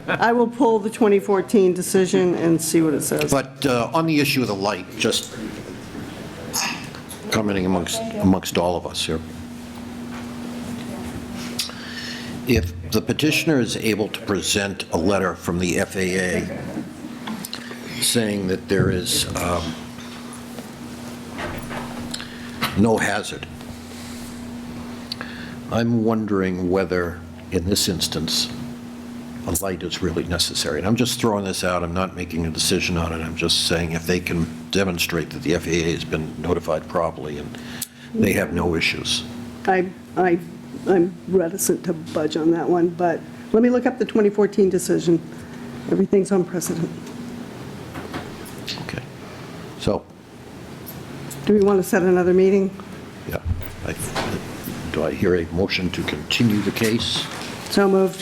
I will pull the 2014 decision and see what it says. But on the issue of the light, just commenting amongst all of us here. If the petitioner is able to present a letter from the FAA saying that there is no hazard, I'm wondering whether, in this instance, a light is really necessary. And I'm just throwing this out, I'm not making a decision on it, I'm just saying if they can demonstrate that the FAA has been notified properly and they have no issues. I'm reticent to budge on that one, but let me look up the 2014 decision. Everything's on precedent. Okay. So, Do we want to set another meeting? yeah, do I hear a motion to continue the case? So moved.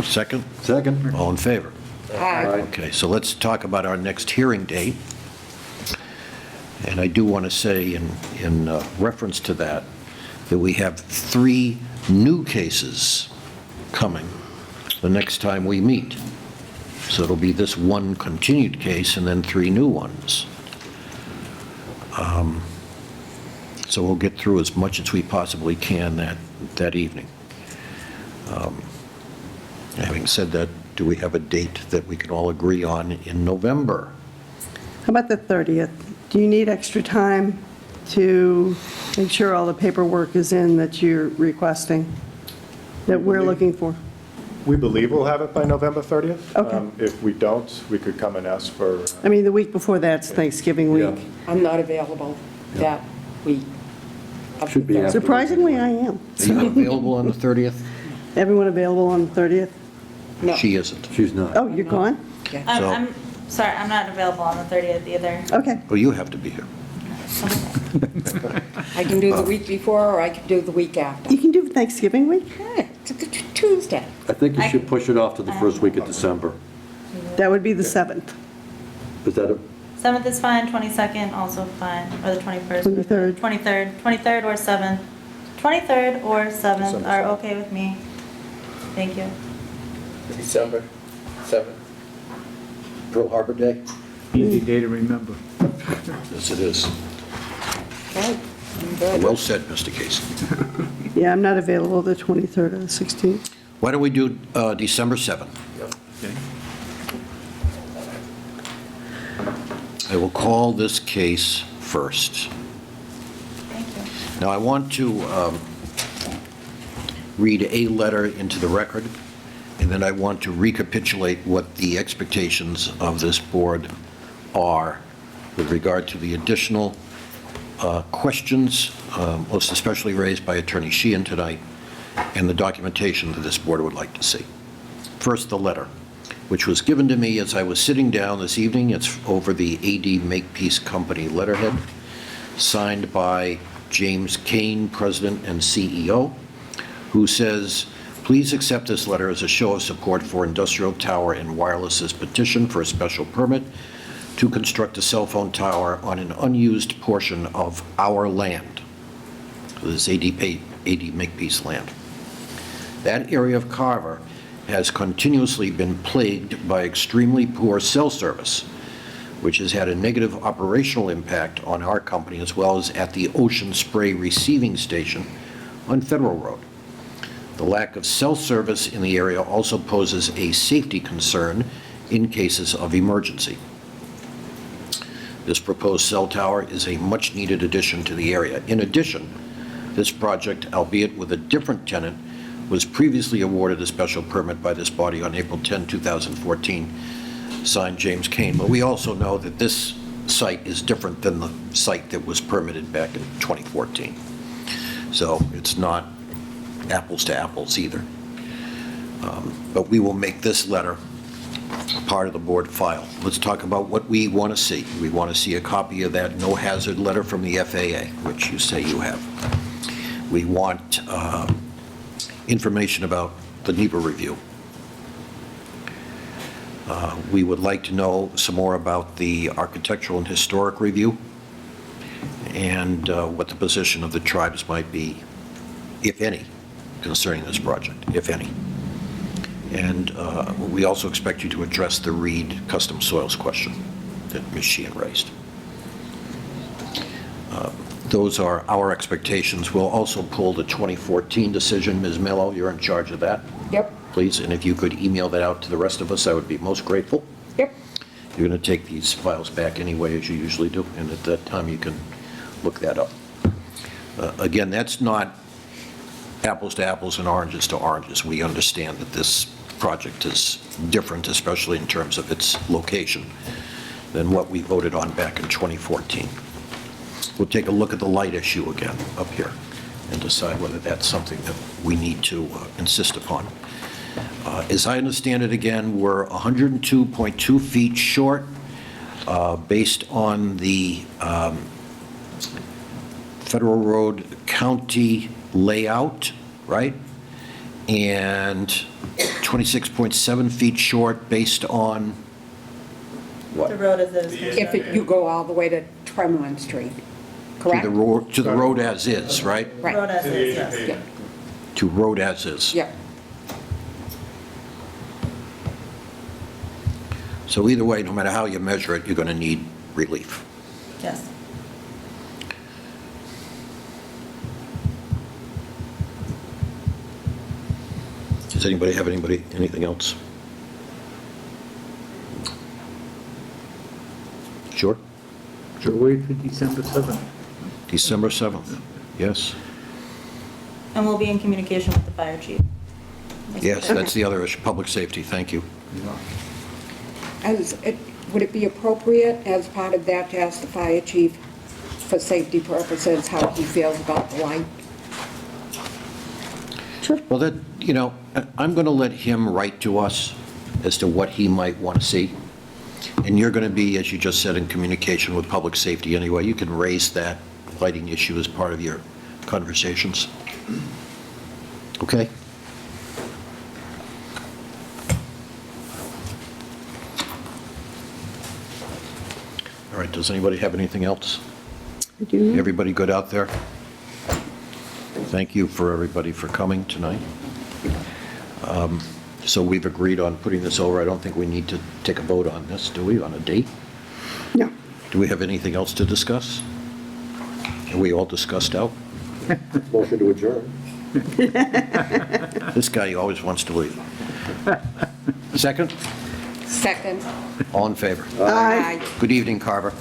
Second? Second. All in favor? Aye. Okay, so let's talk about our next hearing date. And I do want to say in reference to that we have 3 new cases coming the next time we meet. So it'll be this one continued case and then 3 new ones. So we'll get through as much as we possibly can that evening. Having said that, do we have a date that we can all agree on in November? How about the 30th? Do you need extra time to make sure all the paperwork is in that you're requesting, that we're looking for? We believe we'll have it by November 30th. Okay. If we don't, we could come and ask for, I mean, the week before that's Thanksgiving Yeah. week. I'm not available that week. Should be after. Surprisingly, I am. Are you available on the 30th? Everyone available on the 30th? No. She isn't. She's not. Oh, you're gone? So- I'm sorry, I'm not available on the 30th either. Okay. Well, you have to be here. I can do the week before, or I can do the week after. You can do Thanksgiving week? Yeah, it's Tuesday. I think you should push it off to the first week of December. That would be the 7th. Is that a, 7th is fine, 22nd also fine, or the 21st. 23rd. 23rd or 7th. 23rd or 7th are okay with me. Thank you. December 7th. Pearl Harbor Day? Easy day to remember. Yes, it is. Okay, I'm good. Well said, Mr. Casey. Yeah, I'm not available the 23rd or the 16th. Why don't we do December 7th? Okay. I will call this case first. Now, I want to read a letter into the record, and then I want to recapitulate what the expectations of this board are with regard to the additional questions, most especially raised by Attorney Sheehan tonight, and the documentation that this board would like to see. First, the letter, which was given to me as I was sitting down this evening. It's over the AD Makepeace Company letterhead, signed by James Kane, President and CEO, who says, "Please accept this letter as a show of support for Industrial Tower and Wireless's petition for a special permit to construct a cell phone tower on an unused portion of our land." This is AD Makepeace land. That area of Carver has continuously been plagued by extremely poor cell service, which has had a negative operational impact on our company as well as at the Ocean Spray Receiving Station on Federal Road. The lack of cell service in the area also poses a safety concern in cases of emergency. This proposed cell tower is a much-needed addition to the area. In addition, this project, albeit with a different tenant, was previously awarded a special permit by this body on April 10, 2014, signed James Kane. But we also know that this site is different than the site that was permitted back in 2014. So it's not apples to apples either. But we will make this letter part of the board file. Let's talk about what we want to see. We want to see a copy of that no hazard letter from the FAA, which you say you have. We want information about the NEPA review. We would like to know some more about the architectural and historic review and what the position of the tribes might be, if any, concerning this project, if any. And we also expect you to address the Reed custom soils question that Ms. Sheehan raised. Those are our expectations. We'll also pull the 2014 decision. Ms. Mello, you're in charge of that. Yep. Please, and if you could email that out to the rest of us, I would be most grateful. Yep. You're going to take these files back anyway, as you usually do, and at that time you can look that up. Again, that's not apples to apples and oranges to oranges. We understand that this project is different, especially in terms of its location, than what we voted on back in 2014. We'll take a look at the light issue again up here and decide whether that's something that we need to insist upon. As I understand it, again, we're 102.2 feet short based on the Federal Road County layout, right? And 26.7 feet short based on what? The road is If you go all the way to Tremlin Street, correct? To the road as is, right? Right. Road as is, yes. Yeah. To road as is. Yeah. So either way, no matter how you measure it, you're going to need relief. Yes. Does anybody have anything else? Sure? Sure, wait for December 7th. December 7th, yes. And we'll be in communication with the fire chief. Yes, that's the other issue, public safety, thank you. Would it be appropriate as part of that to ask the fire chief for safety purposes how he feels about the light? Sure. Well, that, you know, I'm going to let him write to us as to what he might want to see. And you're going to be, as you just said, in communication with public safety anyway. You can raise that lighting issue as part of your conversations. Okay? All right, does anybody have anything else? I do. Everybody good out there? Thank you for everybody for coming tonight. So we've agreed on putting this over. I don't think we need to take a vote on this, do we, on a date? No. Do we have anything else to discuss? Are we all discussed out? Motion to adjourn. This guy always wants to leave. Second? Second. All in favor? Aye. Good evening, Carver.